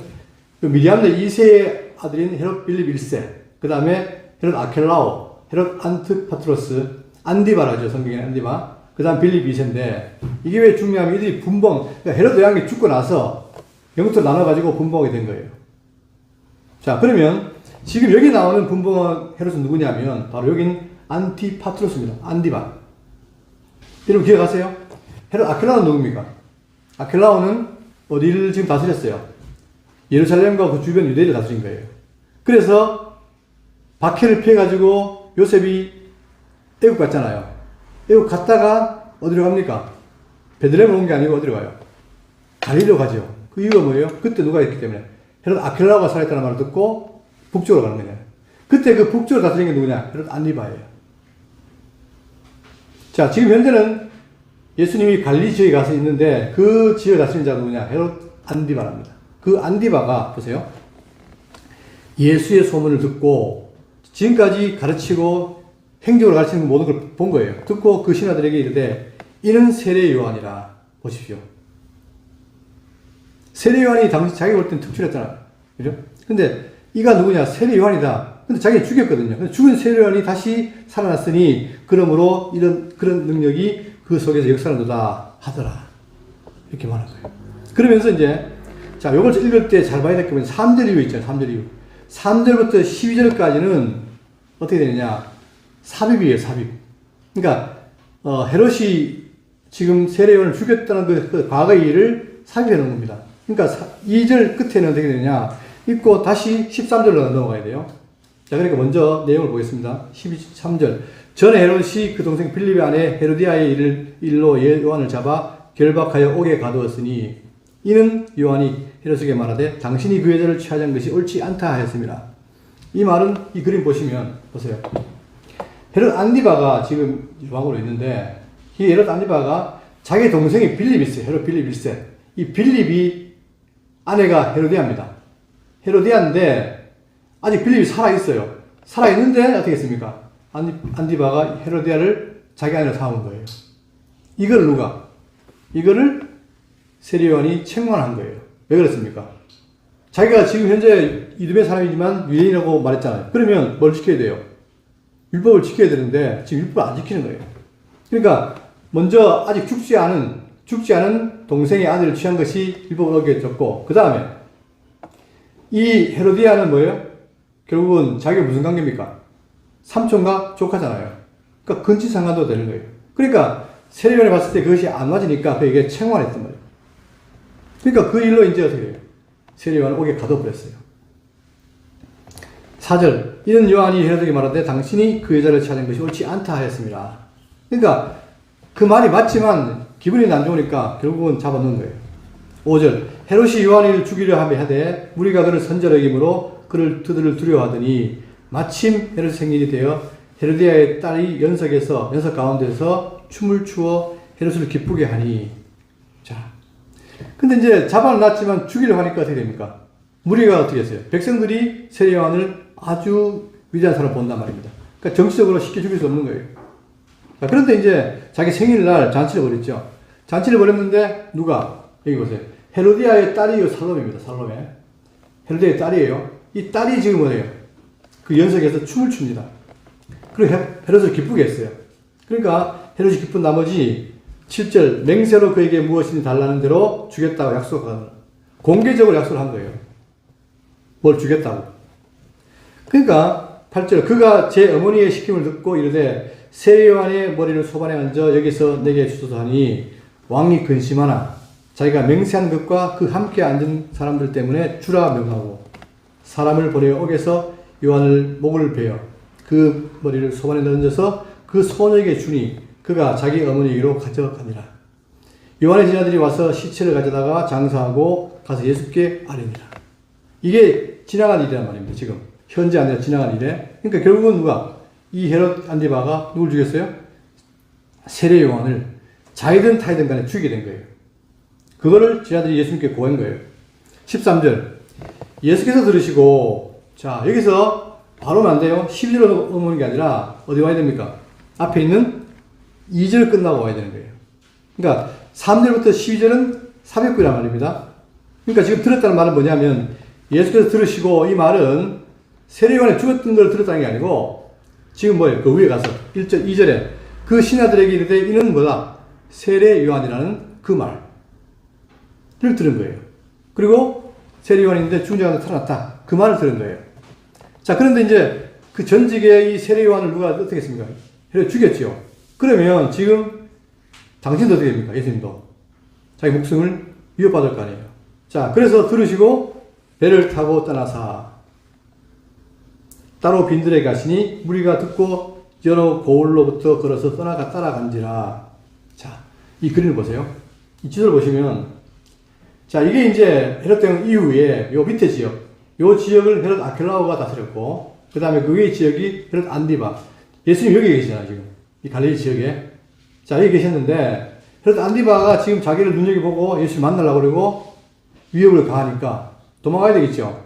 B: 미리암네 2세의 아들인 헤롯 빌립 1세 그 다음에 헤롯 아켈라오, 헤롯 안티파트로스, 안디바라죠. 성경에 안디바. 그 다음 빌립 2세인데 이게 왜 중요하면 이들이 분봉, 그러니까 헤롯 대왕이 죽고 나서 영토를 나눠가지고 분봉하게 된 거예요. 자, 그러면 지금 여기 나오는 분봉 헤롯은 누구냐면 바로 여긴 안티파트로스입니다. 안디바. 여러분 기억하세요? 헤롯 아켈라오는 누굽니까? 아켈라오는 어디를 지금 다스렸어요? 예루살렘과 그 주변 유대를 다스린 거예요. 그래서 박해를 피해가지고 요셉이 애국 갔잖아요. 애국 갔다가 어디로 갑니까? 베들레헴으로 온 게 아니고 어디로 가요? 갈릴리로 가죠. 그 이유가 뭐예요? 그때 누가 있기 때문에 헤롯 아켈라오가 살아있다는 말을 듣고 북쪽으로 가는 거냐. 그때 그 북쪽으로 다스린 게 누구냐? 헤롯 안디바예요. 자, 지금 현재는 예수님이 갈릴리 지역에 가서 있는데 그 지역에 다스린 자가 누구냐? 헤롯 안디바랍니다. 그 안디바가 보세요. 예수의 소문을 듣고 지금까지 가르치고 행적으로 가르치는 모든 걸 본 거예요. 듣고 그 신하들에게 이르되 이는 세례 요한이라. 보십시오. 세례 요한이 당시 자기가 볼 땐 특출했잖아. 그죠? 근데 이가 누구냐? 세례 요한이다. 근데 자기가 죽였거든요. 근데 죽은 세례 요한이 다시 살아났으니 그러므로 그런 능력이 그 속에서 역사한다 하더라. 이렇게 말한 거예요. 그러면서 이제 자, 요걸 읽을 때 잘 봐야 될 게 뭐냐? 3절 이후 있잖아요. 3절 이후. 3절부터 12절까지는 어떻게 되느냐? 삽입이에요, 삽입. 그러니까, 헤롯이 지금 세례요한을 죽였다는 그 과거의 일을 삽입해 놓은 겁니다. 그러니까 2절 끝에는 어떻게 되느냐? 읽고 다시 13절로 넘어가야 돼요. 자, 그러니까 먼저 내용을 보겠습니다. 13절. 전에 헤롯이 그 동생 빌립의 아내 헤로디아의 일로 요한을 잡아 결박하여 옥에 가두었으니 이는 요한이 헤롯에게 말하되 당신이 그 여자를 취하자는 것이 옳지 않다 하였습니다. 이 말은 이 그림 보시면 보세요. 헤롯 안디바가 지금 왕으로 있는데 이 헤롯 안디바가 자기 동생이 빌립이 있어요. 헤롯 빌립 1세. 이 빌립이 아내가 헤로디아입니다. 헤로디아인데 아직 빌립이 살아있어요. 살아있는데 어떻게 했습니까? 안디바가 헤로디아를 자기 아내로 삼은 거예요. 이걸 누가? 이거를 세례요한이 책망한 거예요. 왜 그렇습니까? 자기가 지금 현재 이두의 사람이지만 유대인이라고 말했잖아요. 그러면 뭘 지켜야 돼요? 율법을 지켜야 되는데 지금 율법을 안 지키는 거예요. 그러니까 먼저 아직 죽지 않은 동생의 아내를 취한 것이 율법을 어겼고 그 다음에 이 헤로디아는 뭐예요? 결국은 자기가 무슨 관계입니까? 삼촌과 조카잖아요. 그러니까 근친상간도 되는 거예요. 그러니까 세례요한이 봤을 때 그것이 안 맞으니까 그에게 책망을 했단 말이에요. 그러니까 그 일로 이제 어떻게 해요? 세례요한을 옥에 가둬버렸어요. 4절 이는 요한이 헤로드에게 말하되 당신이 그 여자를 찾은 것이 옳지 않다 하였습니다. 그러니까 그 말이 맞지만 기분이 안 좋으니까 결국은 잡아놓은 거예요. 5절 헤롯이 요한을 죽이려 하되 무리가 그를 선지라 여김으로 그를 두려워하더니 마침 헤롯 생일이 되어 헤로디아의 딸이 연석 가운데서 춤을 추어 헤롯을 기쁘게 하니. 자, 근데 이제 잡아놨지만 죽이려고 하니까 어떻게 됩니까? 무리가 어떻게 했어요? 백성들이 세례요한을 아주 위대한 사람으로 본단 말입니다. 그러니까 정치적으로 쉽게 죽일 수 없는 거예요. 자, 그런데 이제 자기 생일날 잔치를 벌였죠. 잔치를 벌였는데 누가? 여기 보세요. 헤로디아의 딸이요 살로메입니다. 살로메. 헤로디아의 딸이에요. 이 딸이 지금 뭐예요? 그 연석에서 춤을 춥니다. 그리고 헤롯을 기쁘게 했어요. 그러니까 헤롯이 기쁜 나머지 7절 맹세로 그에게 무엇이든 달라는 대로 주겠다고 약속하는 공개적으로 약속을 한 거예요. 뭘 주겠다고. 그러니까 8절 그가 제 어머니의 시킴을 듣고 이르되 세례요한의 머리를 소반에 얹어 여기서 내게 주소서 하니 왕이 근심하나 자기가 맹세한 것과 그 함께 앉은 사람들 때문에 주라 명하고 사람을 보내어 옥에서 요한을 목을 베어 그 머리를 소반에 얹어서 그 소녀에게 주니 그가 자기 어머니에게로 가져가니라. 요한의 제자들이 와서 시체를 가져다가 장사하고 가서 예수께 아뢰니라. 이게 지나간 일이란 말입니다. 지금 현재 아니라 지나간 일에. 그러니까 결국은 누가? 이 헤롯 안디바가 누굴 죽였어요? 세례 요한을 자이든 타이든 간에 죽이게 된 거예요. 그거를 제자들이 예수님께 고한 거예요. 13절 예수께서 들으시고 자 여기서 바로 오면 안 돼요. 12절로 넘어오는 게 아니라 어디 와야 됩니까? 앞에 있는 2절 끝나고 와야 되는 거예요. 그러니까 3절부터 12절은 삽입구란 말입니다. 그러니까 지금 들었다는 말은 뭐냐면 예수께서 들으시고 이 말은 세례요한이 죽었던 걸 들었다는 게 아니고 지금 뭐예요? 그 위에 가서 1절, 2절에 그 신하들에게 이르되 이는 뭐다? 세례요한이라는 그 말을 들은 거예요. 그리고 세례요한인데 죽은 자 가운데 살아났다. 그 말을 들은 거예요. 자, 그런데 이제 그 전직의 이 세례요한을 누가 어떻게 했습니까? 헤롯 죽였죠. 그러면 지금 당신도 어떻게 됩니까? 예수님도 자기 목숨을 위협받을 거 아니에요. 자, 그래서 들으시고 배를 타고 떠나사 따로 빈들에 가시니 무리가 듣고 여러 고을로부터 걸어서 따라간지라. 자, 이 그림을 보세요. 이 지도를 보시면 자, 이게 이제 헤롯 대왕 이후에 요 밑에 지역, 요 지역을 헤롯 아켈라오가 다스렸고 그 다음에 그 위에 지역이 헤롯 안디바. 예수님 여기 계시잖아요, 지금. 이 갈릴리 지역에. 자, 여기 계셨는데 헤롯 안디바가 지금 자기를 눈여겨보고 예수님 만나려고 그러고 위협을 가하니까 도망가야 되겠죠.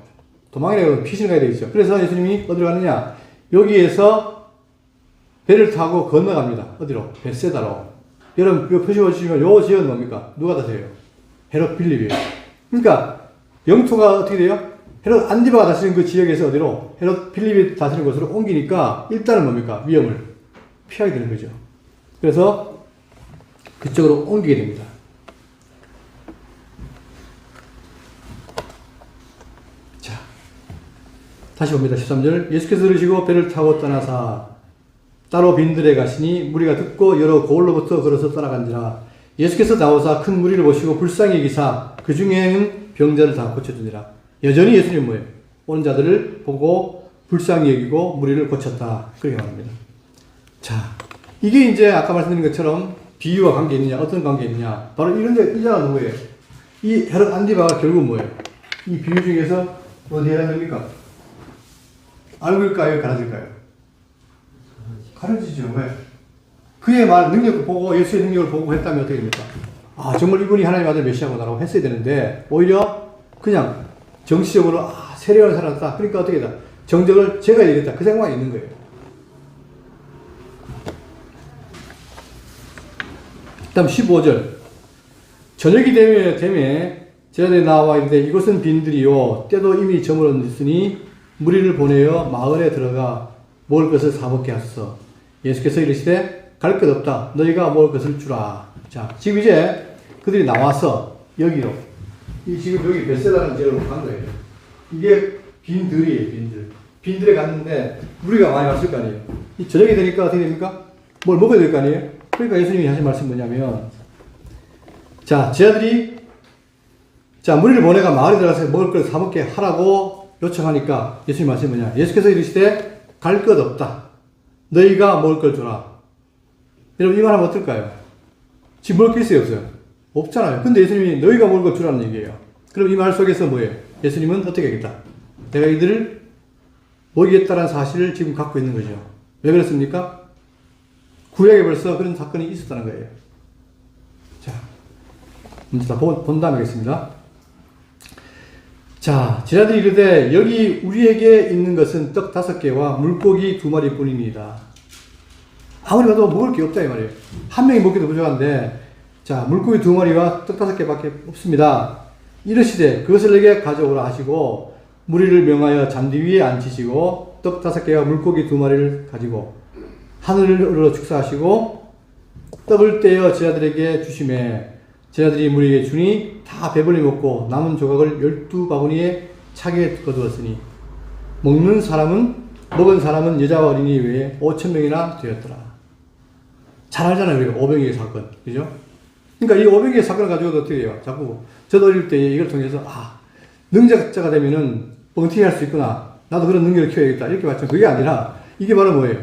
B: 도망가려고 피신을 가야 되겠죠. 그래서 예수님이 어디로 가느냐? 여기에서 배를 타고 건너갑니다. 어디로? 벳세다로. 여러분, 이거 표시 보시면 요 지역은 뭡니까? 누가 다스려요? 헤롯 빌립이에요. 그러니까 영토가 어떻게 돼요? 헤롯 안디바가 다스리는 그 지역에서 어디로? 헤롯 빌립이 다스리는 곳으로 옮기니까 일단은 뭡니까? 위험을 피하게 되는 거죠. 그래서 그쪽으로 옮기게 됩니다. 자, 다시 봅니다. 13절. 예수께서 들으시고 배를 타고 떠나사 따로 빈들에 가시니 무리가 듣고 여러 고을로부터 걸어서 떠나간지라. 예수께서 나오사 큰 무리를 보시고 불쌍히 여기사 그 중에는 병자를 다 고쳐주니라. 여전히 예수님은 뭐예요? 오는 자들을 보고 불쌍히 여기고 무리를 고쳤다. 그렇게 말합니다. 자, 이게 이제 아까 말씀드린 것처럼 비유와 관계 있느냐, 어떤 관계 있느냐. 바로 이 자가 누구예요? 이 헤롯 안디바가 결국 뭐예요? 이 비유 중에서 어디에 해당됩니까? 알고일까요? 가라질까요? 가라지죠. 왜? 그의 말, 능력을 보고, 예수의 능력을 보고 했다면 어떻게 됩니까? 아, 정말 이분이 하나님의 아들 메시아구나라고 했어야 되는데, 오히려 그냥 정치적으로, 아, 세례를 살았다. 그러니까 어떻게 다 정적을 제가 이겼다. 그 생각만 있는 거예요. 그 다음 15절. 저녁이 되매 제자들이 나와 이르되 이곳은 빈들이요 때도 이미 저물었으니 무리를 보내어 마을에 들어가 먹을 것을 사먹게 하소서. 예수께서 이르시되 갈 것 없다. 너희가 먹을 것을 주라. 자, 지금 이제 그들이 나와서 여기로 지금 여기 벳세다라는 지역으로 간 거예요. 이게 빈들이에요. 빈들에 갔는데 무리가 많이 왔을 거 아니에요. 이 저녁이 되니까 어떻게 됩니까? 뭘 먹어야 될 거 아니에요? 그러니까 예수님이 하신 말씀이 뭐냐면, 자, 제자들이, 자, 무리를 보내가 마을에 들어가서 먹을 걸 사먹게 하라고 요청하니까 예수님 말씀이 뭐냐. 예수께서 이르시되 갈 것 없다. 너희가 먹을 걸 줘라. 여러분, 이 말하면 어떨까요? 지금 먹을 게 있어요, 없어요? 없잖아요. 근데 예수님이 너희가 먹을 걸 주라는 얘기예요. 그럼 이 말 속에서 뭐예요? 예수님은 어떻게 하겠다? 내가 이들을 먹이겠다는 사실을 지금 갖고 있는 거죠. 왜 그렇습니까? 구약에 벌써 그런 사건이 있었다는 거예요. 자, 먼저 다 본 다음에 하겠습니다. 자, 제자들이 이르되 여기 우리에게 있는 것은 떡 5개와 물고기 2마리 뿐입니다. 아무리 봐도 먹을 게 없다 이 말이에요. 한 명이 먹기도 부족한데, 자, 물고기 2마리와 떡 5개밖에 없습니다. 이르시되 그것을 내게 가져오라 하시고 무리를 명하여 잔디 위에 앉히시고 떡 5개와 물고기 2마리를 가지고 하늘으로 축사하시고 떡을 떼어 제자들에게 주시매 제자들이 무리에게 주니 다 배불리 먹고 남은 조각을 12바구니에 차게 거두었으니 먹은 사람은 여자와 어린이 외에 5,000명이나 되었더라. 잘 알잖아요, 우리가 오병이의 사건, 그죠? 그러니까 이 오병이의 사건을 가지고도 어떻게 해요? 자꾸 저도 어릴 때 이걸 통해서 능력자가 되면은 뻥튀기 할 수 있구나. 나도 그런 능력을 키워야겠다. 이렇게 봤지만 그게 아니라 이게 바로 뭐예요?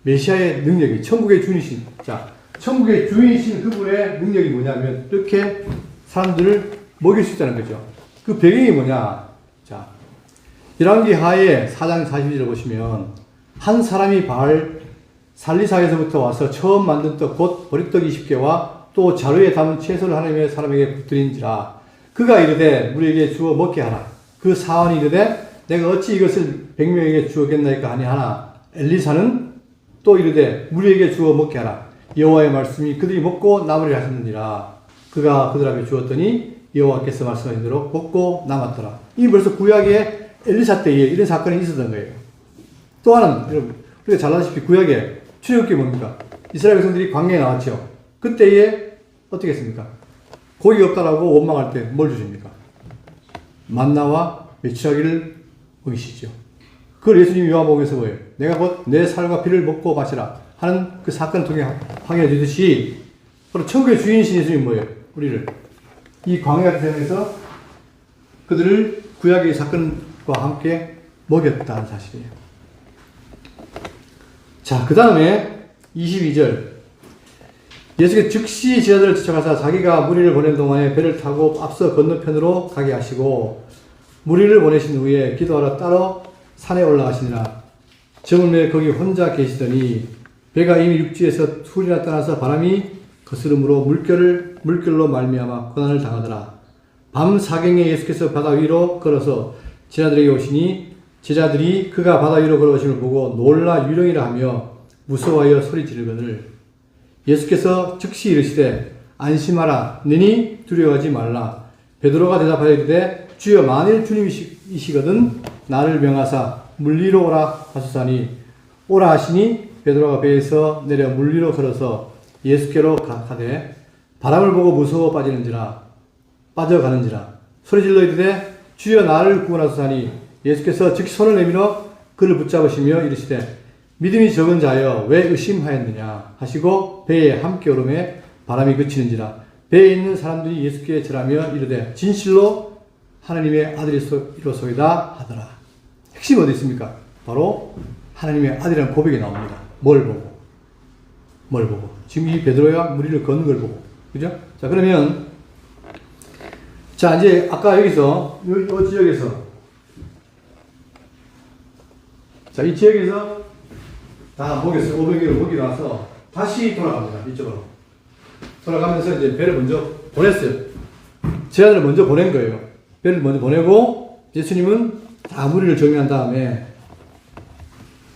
B: 메시아의 능력이 천국의 주인이신. 자, 천국의 주인이신 그분의 능력이 뭐냐면 이렇게 사람들을 먹일 수 있다는 거죠. 그 배경이 뭐냐? 자, 열왕기 하에 4장 42절을 보시면 한 사람이 바알 살리사에서부터 와서 처음 만든 떡 곧 보리떡 20개와 또 자루에 담은 채소를 하나님의 사람에게 붙들인지라 그가 이르되 우리에게 주어 먹게 하라. 그 사원이 이르되 내가 어찌 이것을 100명에게 주었겠나이까 하니 하나 엘리사는 또 이르되 우리에게 주어 먹게 하라. 여호와의 말씀이 그들이 먹고 나무를 하셨느니라. 그가 그들 앞에 주었더니 여호와께서 말씀하신 대로 먹고 남았더라. 이 벌써 구약의 엘리사 때에 이런 사건이 있었던 거예요. 또 하나는 여러분 우리가 잘 아시다시피 구약에 출애굽기 뭡니까? 이스라엘 백성들이 광야에 나왔죠. 그때에 어떻게 했습니까? 고기가 없다라고 원망할 때 뭘 주십니까? 만나와 메추라기를 먹이시죠. 그걸 예수님이 요한복음에서 뭐예요? 내가 곧 내 살과 피를 먹고 마시라 하는 그 사건을 통해 확인해 주듯이 바로 천국의 주인이신 예수님이 뭐예요? 우리를 이 광야 같은 세상에서 그들을 구약의 사건과 함께 먹였다는 사실이에요. 자, 그 다음에 22절 예수께서 즉시 제자들을 쫓아가사 자기가 무리를 보낸 동안에 배를 타고 앞서 건너편으로 가게 하시고 무리를 보내신 후에 기도하러 따로 산에 올라가시니라. 저물매 거기 혼자 계시더니 배가 이미 육지에서 술이나 떠나서 바람이 거스름으로 물결로 말미암아 고난을 당하더라. 밤 사경에 예수께서 바다 위로 걸어서 제자들에게 오시니 제자들이 그가 바다 위로 걸어오심을 보고 놀라 유령이라 하며 무서워하여 소리 지르거늘 예수께서 즉시 이르시되 안심하라 너니 두려워하지 말라. 베드로가 대답하여 이르되 주여 만일 주님이시거든 나를 명하사 물리로 오라 하소서니 오라 하시니 베드로가 배에서 내려 물리로 걸어서 예수께로 가되 바람을 보고 무서워 빠져가는지라 소리질러 이르되 주여 나를 구원하소서니 예수께서 즉시 손을 내밀어 그를 붙잡으시며 이르시되 믿음이 적은 자여 왜 의심하였느냐 하시고 배에 함께 오르매 바람이 그치는지라 배에 있는 사람들이 예수께 절하며 이르되 진실로 하나님의 아들이로소이다 하더라. 핵심 어디 있습니까? 바로 하나님의 아들이라는 고백이 나옵니다. 뭘 보고? 지금 이 베드로가 무리를 걷는 걸 보고. 그죠? 자, 그러면 자, 이제 아까 여기서 이 지역에서 자, 이 지역에서 다 먹였어요. 500개를 먹이고 나서 다시 돌아갑니다. 이쪽으로. 돌아가면서 이제 배를 먼저 보냈어요. 제자들을 먼저 보낸 거예요. 배를 먼저 보내고 예수님은 다 무리를 정리한 다음에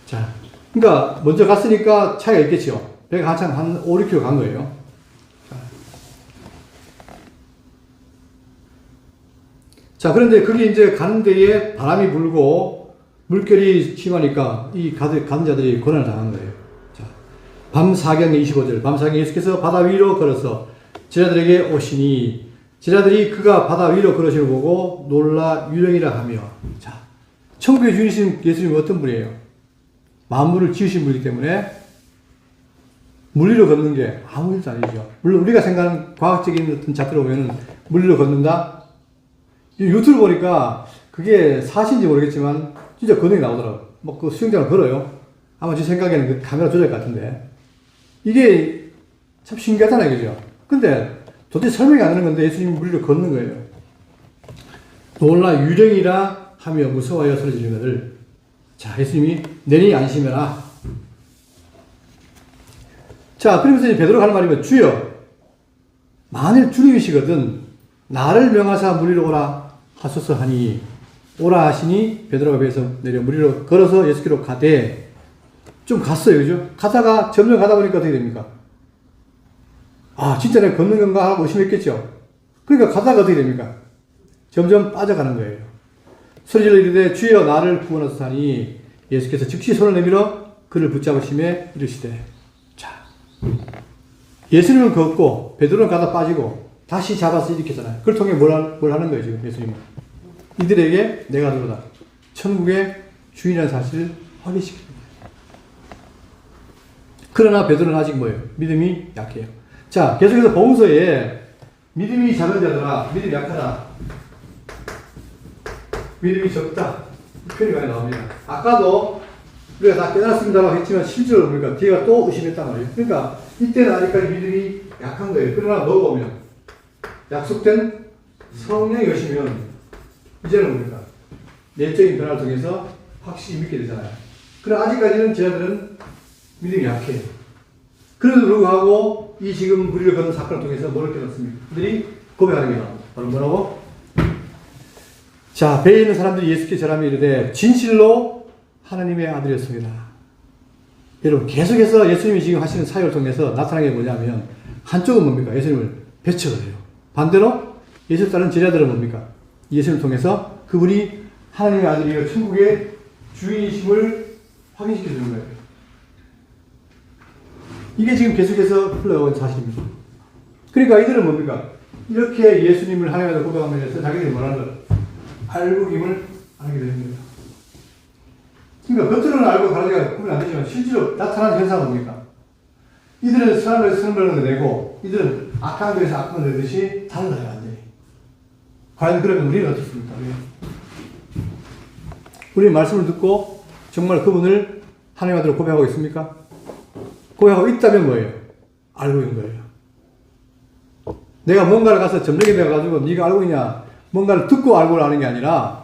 B: 자, 그러니까 먼저 갔으니까 차이가 있겠죠. 배가 한참 한 5, 6km 간 거예요. 자, 그런데 거기 이제 가는 데에 바람이 불고 물결이 심하니까 이 가는 자들이 고난을 당한 거예요. 자, 밤 4경에 25절, 밤 4경에 예수께서 바다 위로 걸어서 제자들에게 오시니 제자들이 그가 바다 위로 걸으시는 걸 보고 놀라 유령이라 하며, 자, 천국의 주인이신 예수님은 어떤 분이에요? 만물을 지으신 분이기 때문에 물 위로 걷는 게 아무 일도 아니죠. 물론 우리가 생각하는 과학적인 어떤 잣대로 보면은 물 위로 걷는다? 유튜브 보니까 그게 사실인지 모르겠지만 진짜 걷는 게 나오더라고요. 뭐 그 수영장을 걸어요. 아마 제 생각에는 그 카메라 조작 같은데 이게 참 신기하잖아요, 그죠? 근데 도대체 설명이 안 되는 건데 예수님이 물 위로 걷는 거예요. 놀라 유령이라 하며 무서워하여 소리 지르는 것을, 자, 예수님이 내니 안심해라. 자, 그러면서 이제 베드로가 하는 말이면, 주여, 만일 주님이시거든 나를 명하사 물 위로 오라 하소서 하니, 오라 하시니 베드로가 배에서 내려 물 위로 걸어서 예수께로 가되, 좀 갔어요, 그죠? 가다가 점점 가다 보니까 어떻게 됩니까? 아, 진짜 내가 걷는 건가 하고 의심했겠죠. 그러니까 가다가 어떻게 됩니까? 점점 빠져가는 거예요. 소리질러 이르되 주여 나를 구원하소서 하니 예수께서 즉시 손을 내밀어 그를 붙잡으시며 이르시되, 자, 예수님은 걷고 베드로는 가다 빠지고 다시 잡아서 일으켰잖아요. 그걸 통해 뭘 하는 거예요, 지금 예수님은? 이들에게 내가 누구다, 천국의 주인이라는 사실을 확인시킵니다. 그러나 베드로는 아직 뭐예요? 믿음이 약해요. 자, 계속해서 보음서에 믿음이 작은 자들아, 믿음이 약하다, 믿음이 적다, 표현이 많이 나옵니다. 아까도 우리가 다 깨달았습니다라고 했지만 실제로 보니까 뒤가 또 의심했단 말이에요. 그러니까 이때는 아직까지 믿음이 약한 거예요. 그러나 먹어보면 약속된 성령이 오시면 이제는 뭡니까? 내적인 변화를 통해서 확실히 믿게 되잖아요. 그러나 아직까지는 제자들은 믿음이 약해요. 그래도 불구하고 이 지금 우리를 걷는 사건을 통해서 뭐를 깨닫습니까? 그들이 고백하는 게 나옵니다. 바로 뭐라고? 자, 배에 있는 사람들이 예수께 절하며 이르되 진실로 하나님의 아들이었습니다. 여러분, 계속해서 예수님이 지금 하시는 사역을 통해서 나타나는 게 뭐냐면, 한쪽은 뭡니까? 예수님을 배척을 해요. 반대로 예수를 따르는 제자들은 뭡니까? 예수님을 통해서 그분이 하나님의 아들이요 천국의 주인이심을 확인시켜 주는 거예요. 이게 지금 계속해서 흘러온 사실입니다. 그러니까 이들은 뭡니까? 이렇게 예수님을 하나님의 아들 고백하면서 자기들이 뭐라는 걸 알고김을 알게 되는 겁니다. 그러니까 겉으로는 알고 다르게 구분이 안 되지만 실제로 나타나는 현상은 뭡니까? 이들은 선한 것에서 선한 것을 내고 이들은 악한 것에서 악한 것을 내듯이 달라요, 완전히. 과연 그러면 우리는 어떻습니까? 우리 말씀을 듣고 정말 그분을 하나님의 아들로 고백하고 있습니까? 고백하고 있다면 뭐예요? 알고 있는 거예요. 내가 뭔가를 가서 점령이 되어가지고 네가 알고 있냐, 뭔가를 듣고 알고 아는 게 아니라,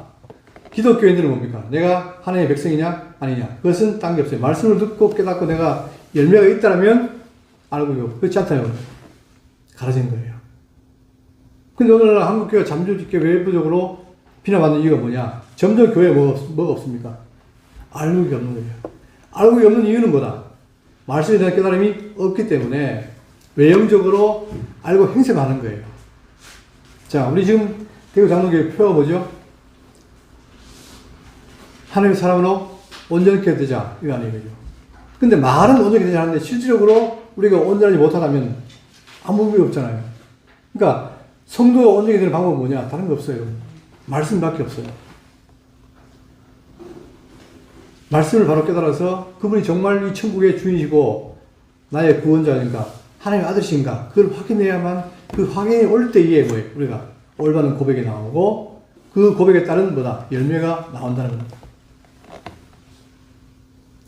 B: 기독교인들은 뭡니까? 내가 하나님의 백성이냐 아니냐, 그것은 딴 게 없어요. 말씀을 듣고 깨닫고 내가 열매가 있다면 알고 있고, 그렇지 않다면 가라진 거예요. 근데 오늘 한국교회 잠재적게 외부적으로 비난받는 이유가 뭐냐? 점점 교회에 뭐가 없습니까? 알고 있는 거예요. 알고 없는 이유는 뭐다? 말씀에 대한 깨달음이 없기 때문에 외형적으로 알고 행세하는 거예요. 자, 우리 지금 대구 장로교회 표가 뭐죠? 하나님의 사람으로 온전케 되자, 이거 아니에요. 근데 말은 온전케 되자 하는데 실질적으로 우리가 온전하지 못하다면 아무 의미 없잖아요. 그러니까 성도가 온전히 되는 방법은 뭐냐? 다른 거 없어요. 말씀밖에 없어요. 말씀을 바로 깨달아서 그분이 정말 이 천국의 주인이시고 나의 구원자인가, 하나님의 아들이신가, 그걸 확인해야만, 그 확인이 올 때에 뭐예요? 우리가 올바른 고백이 나오고 그 고백에 따른 뭐다? 열매가 나온다는 겁니다.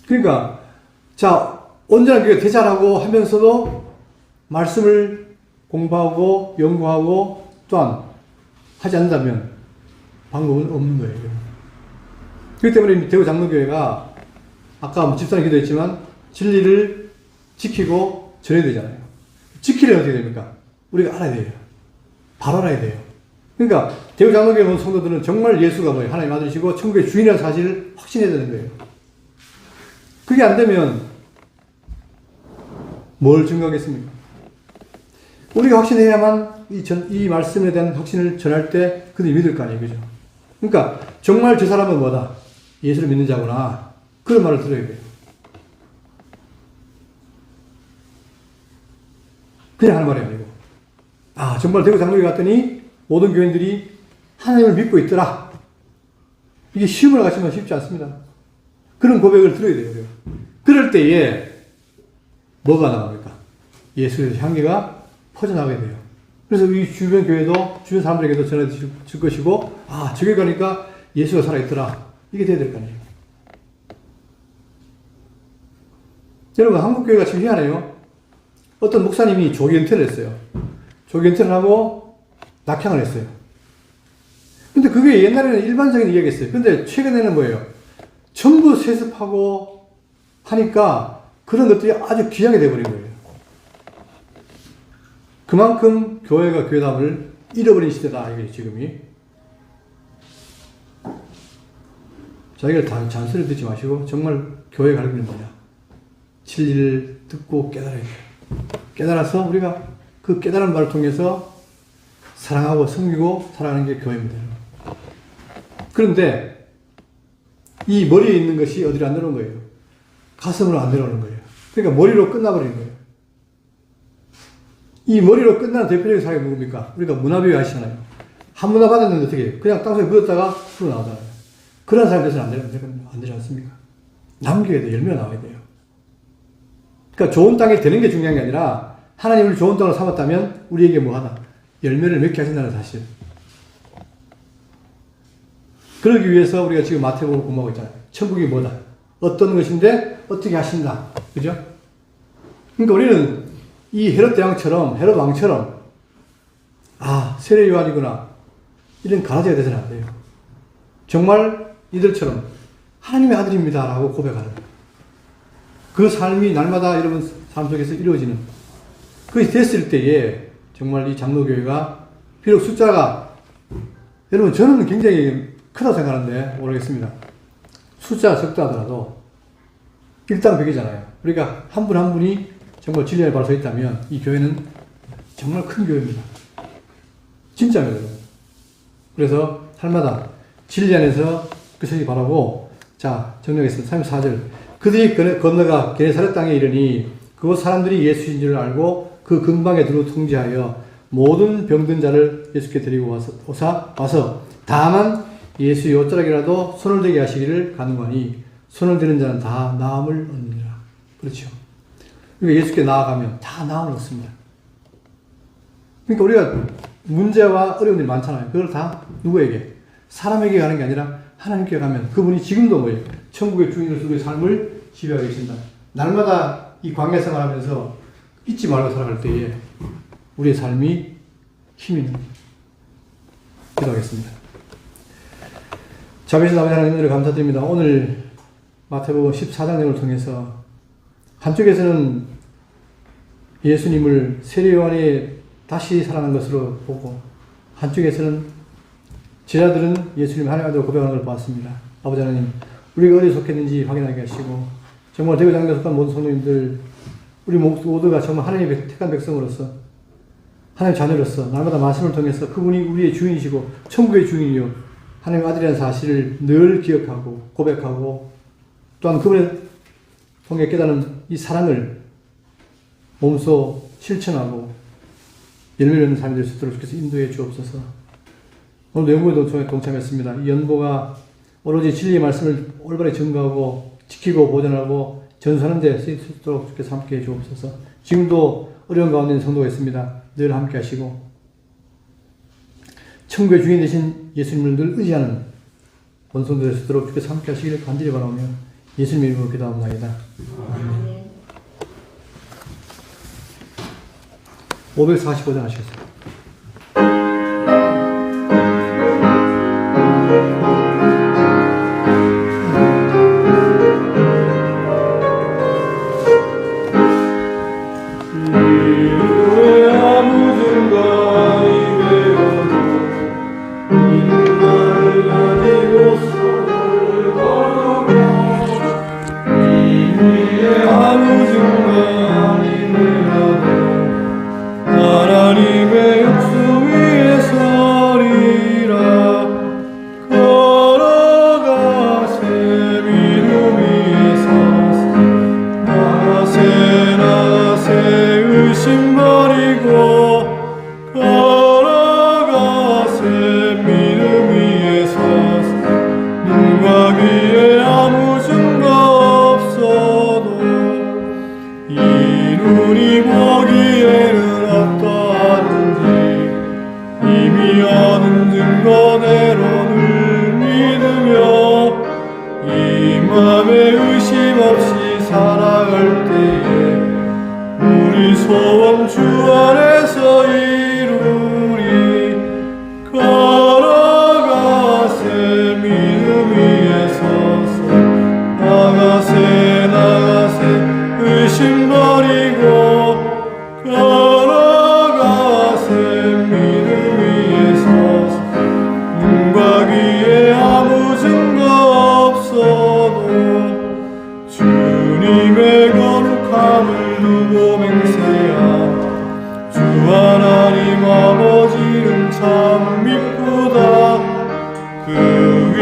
B: 그러니까 자, 온전한 교회 되자라고 하면서도 말씀을 공부하고 연구하고 또한 하지 않는다면 방법은 없는 거예요. 그렇기 때문에 대구 장로교회가 아까 집사님 기도했지만 진리를 지키고 전해야 되잖아요. 지키려면 어떻게 됩니까? 우리가 알아야 돼요. 바로 알아야 돼요. 그러니까 대구장로교회 온 성도들은 정말 예수가 뭐예요? 하나님 아들이시고 천국의 주인이라는 사실을 확신해야 되는 거예요. 그게 안 되면 뭘 증거하겠습니까? 우리가 확신해야만 이 말씀에 대한 확신을 전할 때 그들이 믿을 거 아니에요. 그죠? 그러니까 정말 저 사람은 뭐다? 예수를 믿는 자구나. 그런 말을 들어야 돼요. 그냥 하는 말이 아니고, 아, 정말 대구 장로교회 갔더니 모든 교인들이 하나님을 믿고 있더라. 이게 시험을 가시면 쉽지 않습니다. 그런 고백을 들어야 돼요. 그럴 때에 뭐가 나옵니까? 예수의 향기가 퍼져나가게 돼요. 그래서 이 주변 교회도, 주변 사람들에게도 전해줄 것이고, 아, 저기 가니까 예수가 살아있더라. 이게 돼야 될 거 아니에요. 여러분, 한국교회가 지금 희한해요. 어떤 목사님이 조기 은퇴를 했어요. 조기 은퇴를 하고 낙향을 했어요. 근데 그게 옛날에는 일반적인 이야기였어요. 근데 최근에는 뭐예요? 전부 세습하고 하니까 그런 것들이 아주 귀하게 돼버린 거예요. 그만큼 교회가 교회담을 잃어버린 시대다, 이게 지금이. 자기를 다 잔소리 듣지 마시고 정말 교회 가르치는 뭐냐? 진리를 듣고 깨달아야 돼요. 깨달아서 우리가 그 깨달은 말을 통해서 사랑하고 섬기고 살아가는 게 교회입니다. 그런데 이 머리에 있는 것이 어디로 안 내려오는 거예요? 가슴으로 안 내려오는 거예요. 그러니까 머리로 끝나버리는 거예요. 이 머리로 끝나는 대표적인 사람이 누굽니까? 우리가 문화비유 하시잖아요. 한 문화 받았는데 어떻게 해요? 그냥 땅속에 묻었다가 풀어 나오잖아요. 그런 사람이 돼서는 안 되지 않습니까? 남겨야 돼요. 열매가 나와야 돼요. 그러니까 좋은 땅이 되는 게 중요한 게 아니라 하나님을 좋은 땅으로 삼았다면 우리에게 뭐하다? 열매를 맺게 하신다는 사실. 그러기 위해서 우리가 지금 마태복음을 공부하고 있잖아요. 천국이 뭐다? 어떤 것인데 어떻게 하신다. 그죠? 그러니까 우리는 이 헤롯 대왕처럼, 헤롯 왕처럼, 아, 세례 요한이구나. 이런 가라지가 돼서는 안 돼요. 정말 이들처럼 하나님의 아들입니다. 라고 고백하는 거예요. 그 삶이 날마다 여러분 삶 속에서 이루어지는, 그것이 됐을 때에 정말 이 장로교회가 비록 숫자가, 여러분 저는 굉장히 크다고 생각하는데 모르겠습니다. 숫자가 적다 하더라도 일당백이잖아요. 그러니까 한 분 한 분이 정말 진리 안에 바로 서 있다면 이 교회는 정말 큰 교회입니다. 진짜입니다. 그래서 삶마다 진리 안에서 그것이 바라고, 자, 정리하겠습니다. 34절. 그들이 건너가 게네사렛 땅에 이르니 그곳 사람들이 예수인 줄 알고 그 근방에 두루 통제하여 모든 병든 자를 예수께 데리고 와서 다만 예수의 옷자락이라도 손을 대게 하시기를 간구하니 손을 대는 자는 다 나음을 얻느니라. 그렇죠. 그러니까 예수께 나아가면 다 나음을 얻습니다. 그러니까 우리가 문제와 어려운 일이 많잖아요. 그걸 다 누구에게? 사람에게 가는 게 아니라 하나님께 가면 그분이 지금도 뭐예요? 천국의 주인으로서 우리의 삶을 지배하고 계신다. 날마다 이 광야 생활하면서 잊지 말고 살아갈 때에 우리의 삶이 힘이 있는 거죠. 기도하겠습니다. 자비하신 아버지 하나님, 은혜를 감사드립니다. 오늘 마태복음 14장 내용을 통해서 한쪽에서는 예수님을 세례 요한이 다시 살아난 것으로 보고, 한쪽에서는 제자들은 예수님을 하나님 아들로 고백하는 걸 보았습니다. 아버지 하나님, 우리가 어디에 속했는지 확인하게 하시고, 정말 대구장로에 속한 모든 성도님들, 우리 모두가 정말 하나님의 택한 백성으로서, 하나님의 자녀로서 날마다 말씀을 통해서 그분이 우리의 주인이시고 천국의 주인이요 하나님의 아들이라는 사실을 늘 기억하고 고백하고, 또한 그분을 통해 깨달은 이 사랑을 몸소 실천하고 열매를 맺는 삶이 될 수 있도록 주께서 인도해 주옵소서. 오늘 연구에 동참했습니다. 이 연보가 오로지 진리의 말씀을 올바르게 증거하고 지키고 보존하고 전수하는 데 쓰일 수 있도록 주께서 함께해 주옵소서. 지금도 어려운 가운데 있는 성도가 있습니다. 늘 함께 하시고 천국의 주인 되신 예수님을 늘 의지하는 본성도 될 수 있도록 주께서 함께 하시기를 간절히 바라오며 예수님 이름으로 기도합니다. 아멘. 545장 하시겠습니다.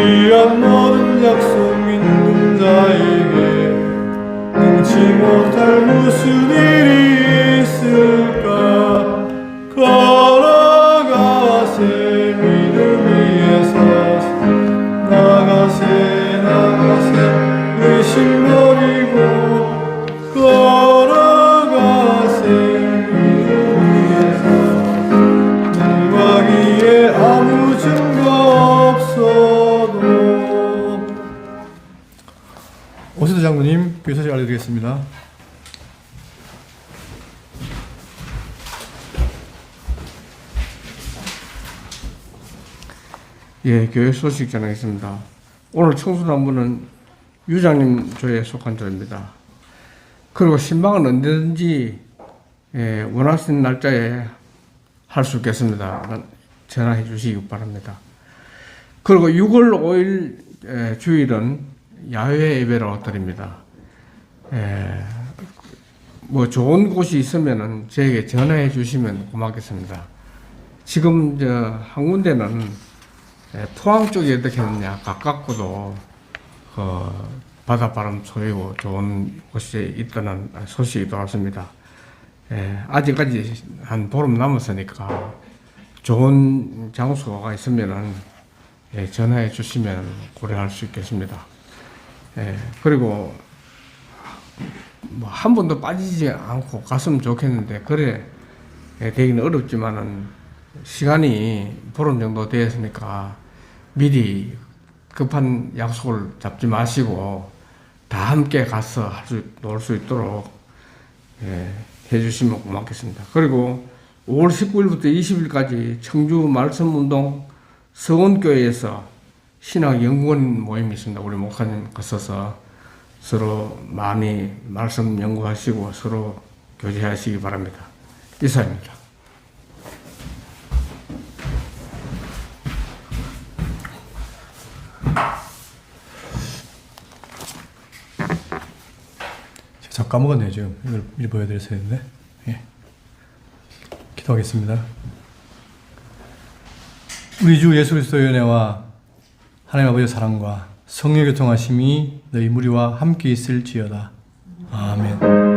B: 귀한 모든 약속 믿는 자에게 능치 못할 무슨 일이 있을까. 걸어가세 믿음 위에서 나가세 의심 버리고 걸어가세 믿음 위에서 능하기에 아무 증거 없어도. 오시도 장로님 교회 소식 알려드리겠습니다.
C: 예, 교회 소식 전하겠습니다. 오늘 청소년부는 유장님 조에 속한 조입니다. 그리고 신방은 언제든지 원하시는 날짜에 할 수 있겠습니다. 전화해 주시기 바랍니다. 그리고 6월 5일 주일은 야외 예배로 드립니다. 뭐 좋은 곳이 있으면은 저에게 전화해 주시면 고맙겠습니다. 지금 한 군데는 포항 쪽이 어떻게 했느냐, 가깝고도 바닷바람 쏘이고 좋은 곳이 있다는 소식이 들어왔습니다. 아직까지 한 보름 남았으니까 좋은 장소가 있으면은 전화해 주시면 고려할 수 있겠습니다. 그리고 뭐 한 번도 빠지지 않고 갔으면 좋겠는데 그래 되기는 어렵지만은 시간이 보름 정도 되었으니까 미리 급한 약속을 잡지 마시고 다 함께 가서 놀 수 있도록 해주시면 고맙겠습니다. 그리고 5월 19일부터 20일까지 청주 말씀운동 서원교회에서 신학연구원 모임이 있습니다. 우리 목사님 가셔서 서로 많이 말씀 연구하시고 서로 교제하시기 바랍니다. 이상입니다.
B: 저 까먹었네요. 지금 이걸 미리 보여드렸어야 했는데. 예. 기도하겠습니다. 우리 주 예수 그리스도의 은혜와 하나님 아버지의 사랑과 성령의 교통하심이 너희 무리와 함께 있을지어다. 아멘.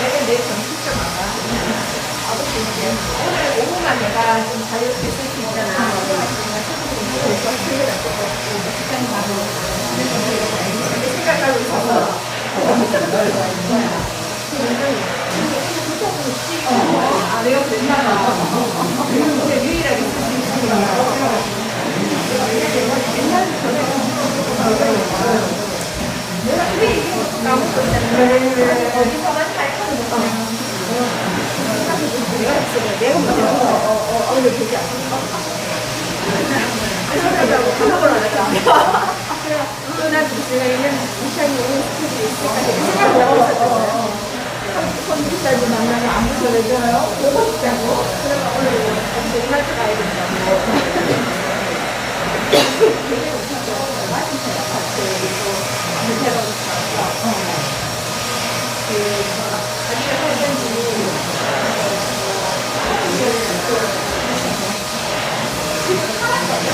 A: 내가 내 정신 좀 알아. 아버지 이제 오늘 오후만 내가 좀 자유롭게 쓸 수 있잖아. 그래서 수요일하고 직장 가고 그래서 생각하고 있어서 아 내가 괜찮아. 근데 유일하게 쓸 수 있으니까. 내가 그게 이게 까먹고 있잖아. 어디서만 살거든. 내가 먼저 오늘 되지 않았어. 그러다고 카톡을 안 했다. 그래서 난 제가 이런 이상이 오는 스킬이 있을까 생각을 하고 있었거든요. 컴퓨터지 만나면 안 무서워져요. 보고 싶다고. 그래서 오늘 이마트 가야 된다고. 되게 웃었어. 와싱턴 아파트 밑에로 갔어. 자기가 살던 집이 지금 살았거든.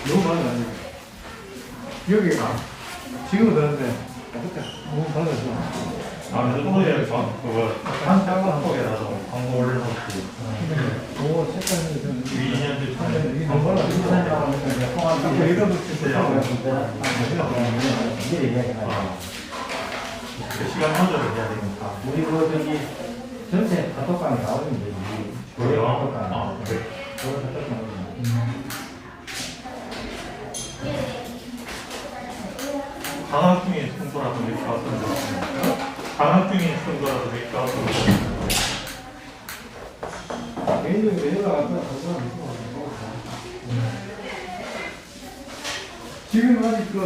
B: 너무 많이 아니에요. 여기가 지금은 되는데 그때 너무 달라서.
E: 아, 그래서 오늘 그거
B: 한 장만
E: 한국에라도 광고 올려놓고
B: 오, 색깔이 좀
E: 2년 뒤에
B: 광고를 이런 거
D: 이게 얘기하지 마요.
E: 시간 조절을 해야 되니까.
D: 우리 그 저기 전체 단톡방에 나오는 게
E: 그래요?
D: 단톡방.
E: 아, 그래.
D: 그 단톡방.
E: 방학 중에 청소라도 이렇게 왔으면 좋겠어요. 방학 중에 청소라도 이렇게 왔으면 좋겠어요.
C: 개인적인 내용을 갖다 지금 아직 그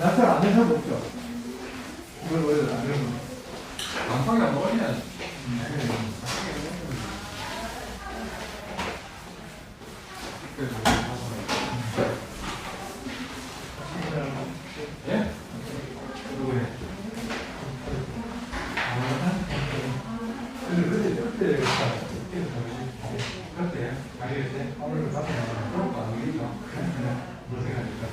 C: 나탈 안 된 사람 없죠? 이걸 왜 안 되는 안방에 안 먹었냐? 예? 누구예요? 그때 가게 때 오늘 가서 그럴까 안 되겠죠? 무슨 생각일까?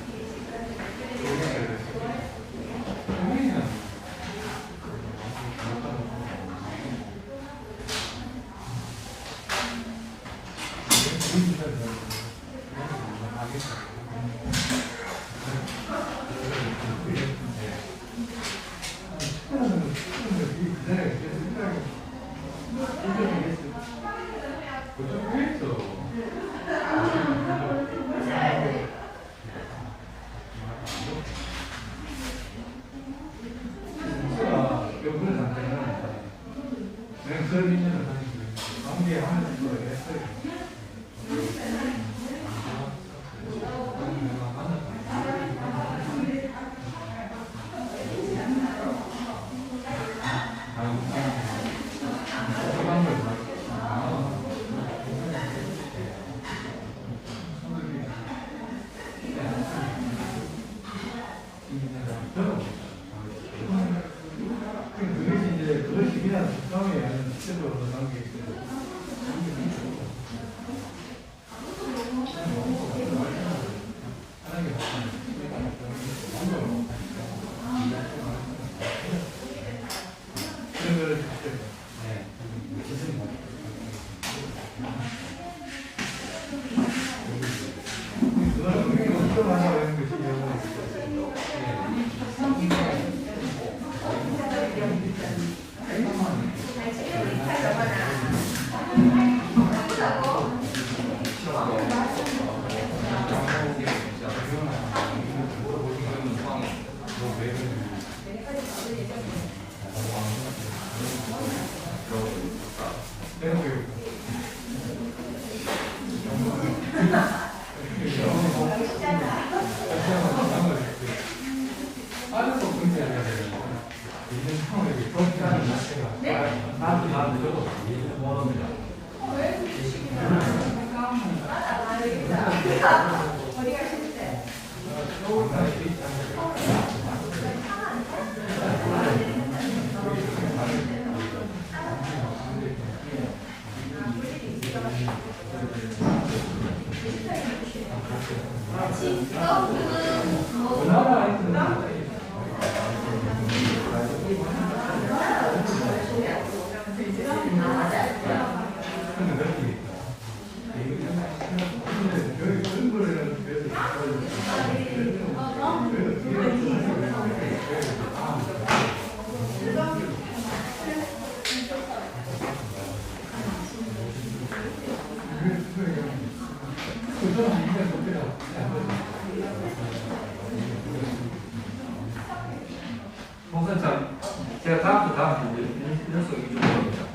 F: 홍선참 제가 다음 이제 연속 위주로 겁니다.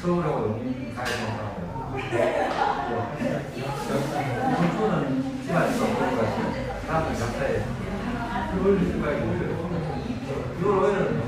F: 서울하고 용인 가야지 하고 이번 주는 지나치고 먹을 것 같아요. 다음 주 감사해요. 6월 20일까지 6월 5일은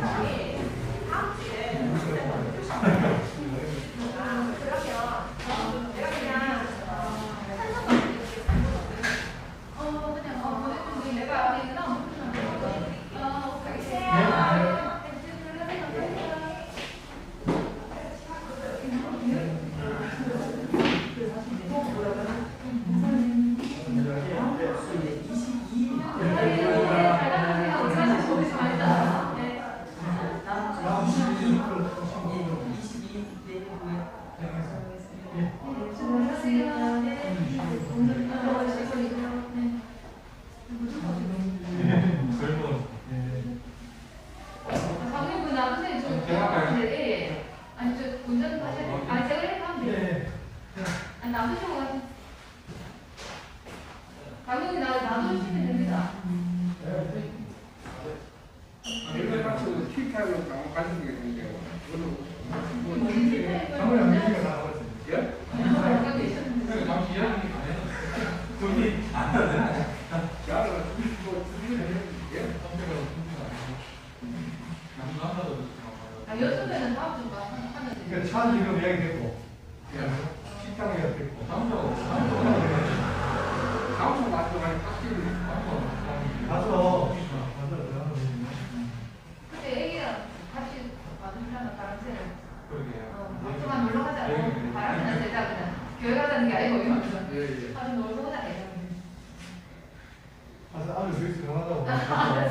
G: 놔두시고 가세요. 감독님 놔두시면 됩니다.
C: 이걸 갖고 킥하면 가지고 있는데
B: 장모님 안 계시니까 나가봤어요.
C: 예?
F: 돈이 안 나네.
C: 야를 예?
G: 여름에는 다음 주 하면
B: 그러니까
G: 되죠.
B: 차 지금 예약됐고, 식당 예약됐고.
C: 다음 맞고 가는 탁기를
B: 가서
G: 그때 애기랑 같이 와주시면 다른 새를
F: 그러게요.
G: 박수만 놀러 가자. 바람이나 쐬자 그냥. 교회 가자는 게 아니고 이러면서.
C: 예, 예.
G: 아주 놀러 오자 이러면.
B: 가서 아주 되게 들어가다고.
G: 아,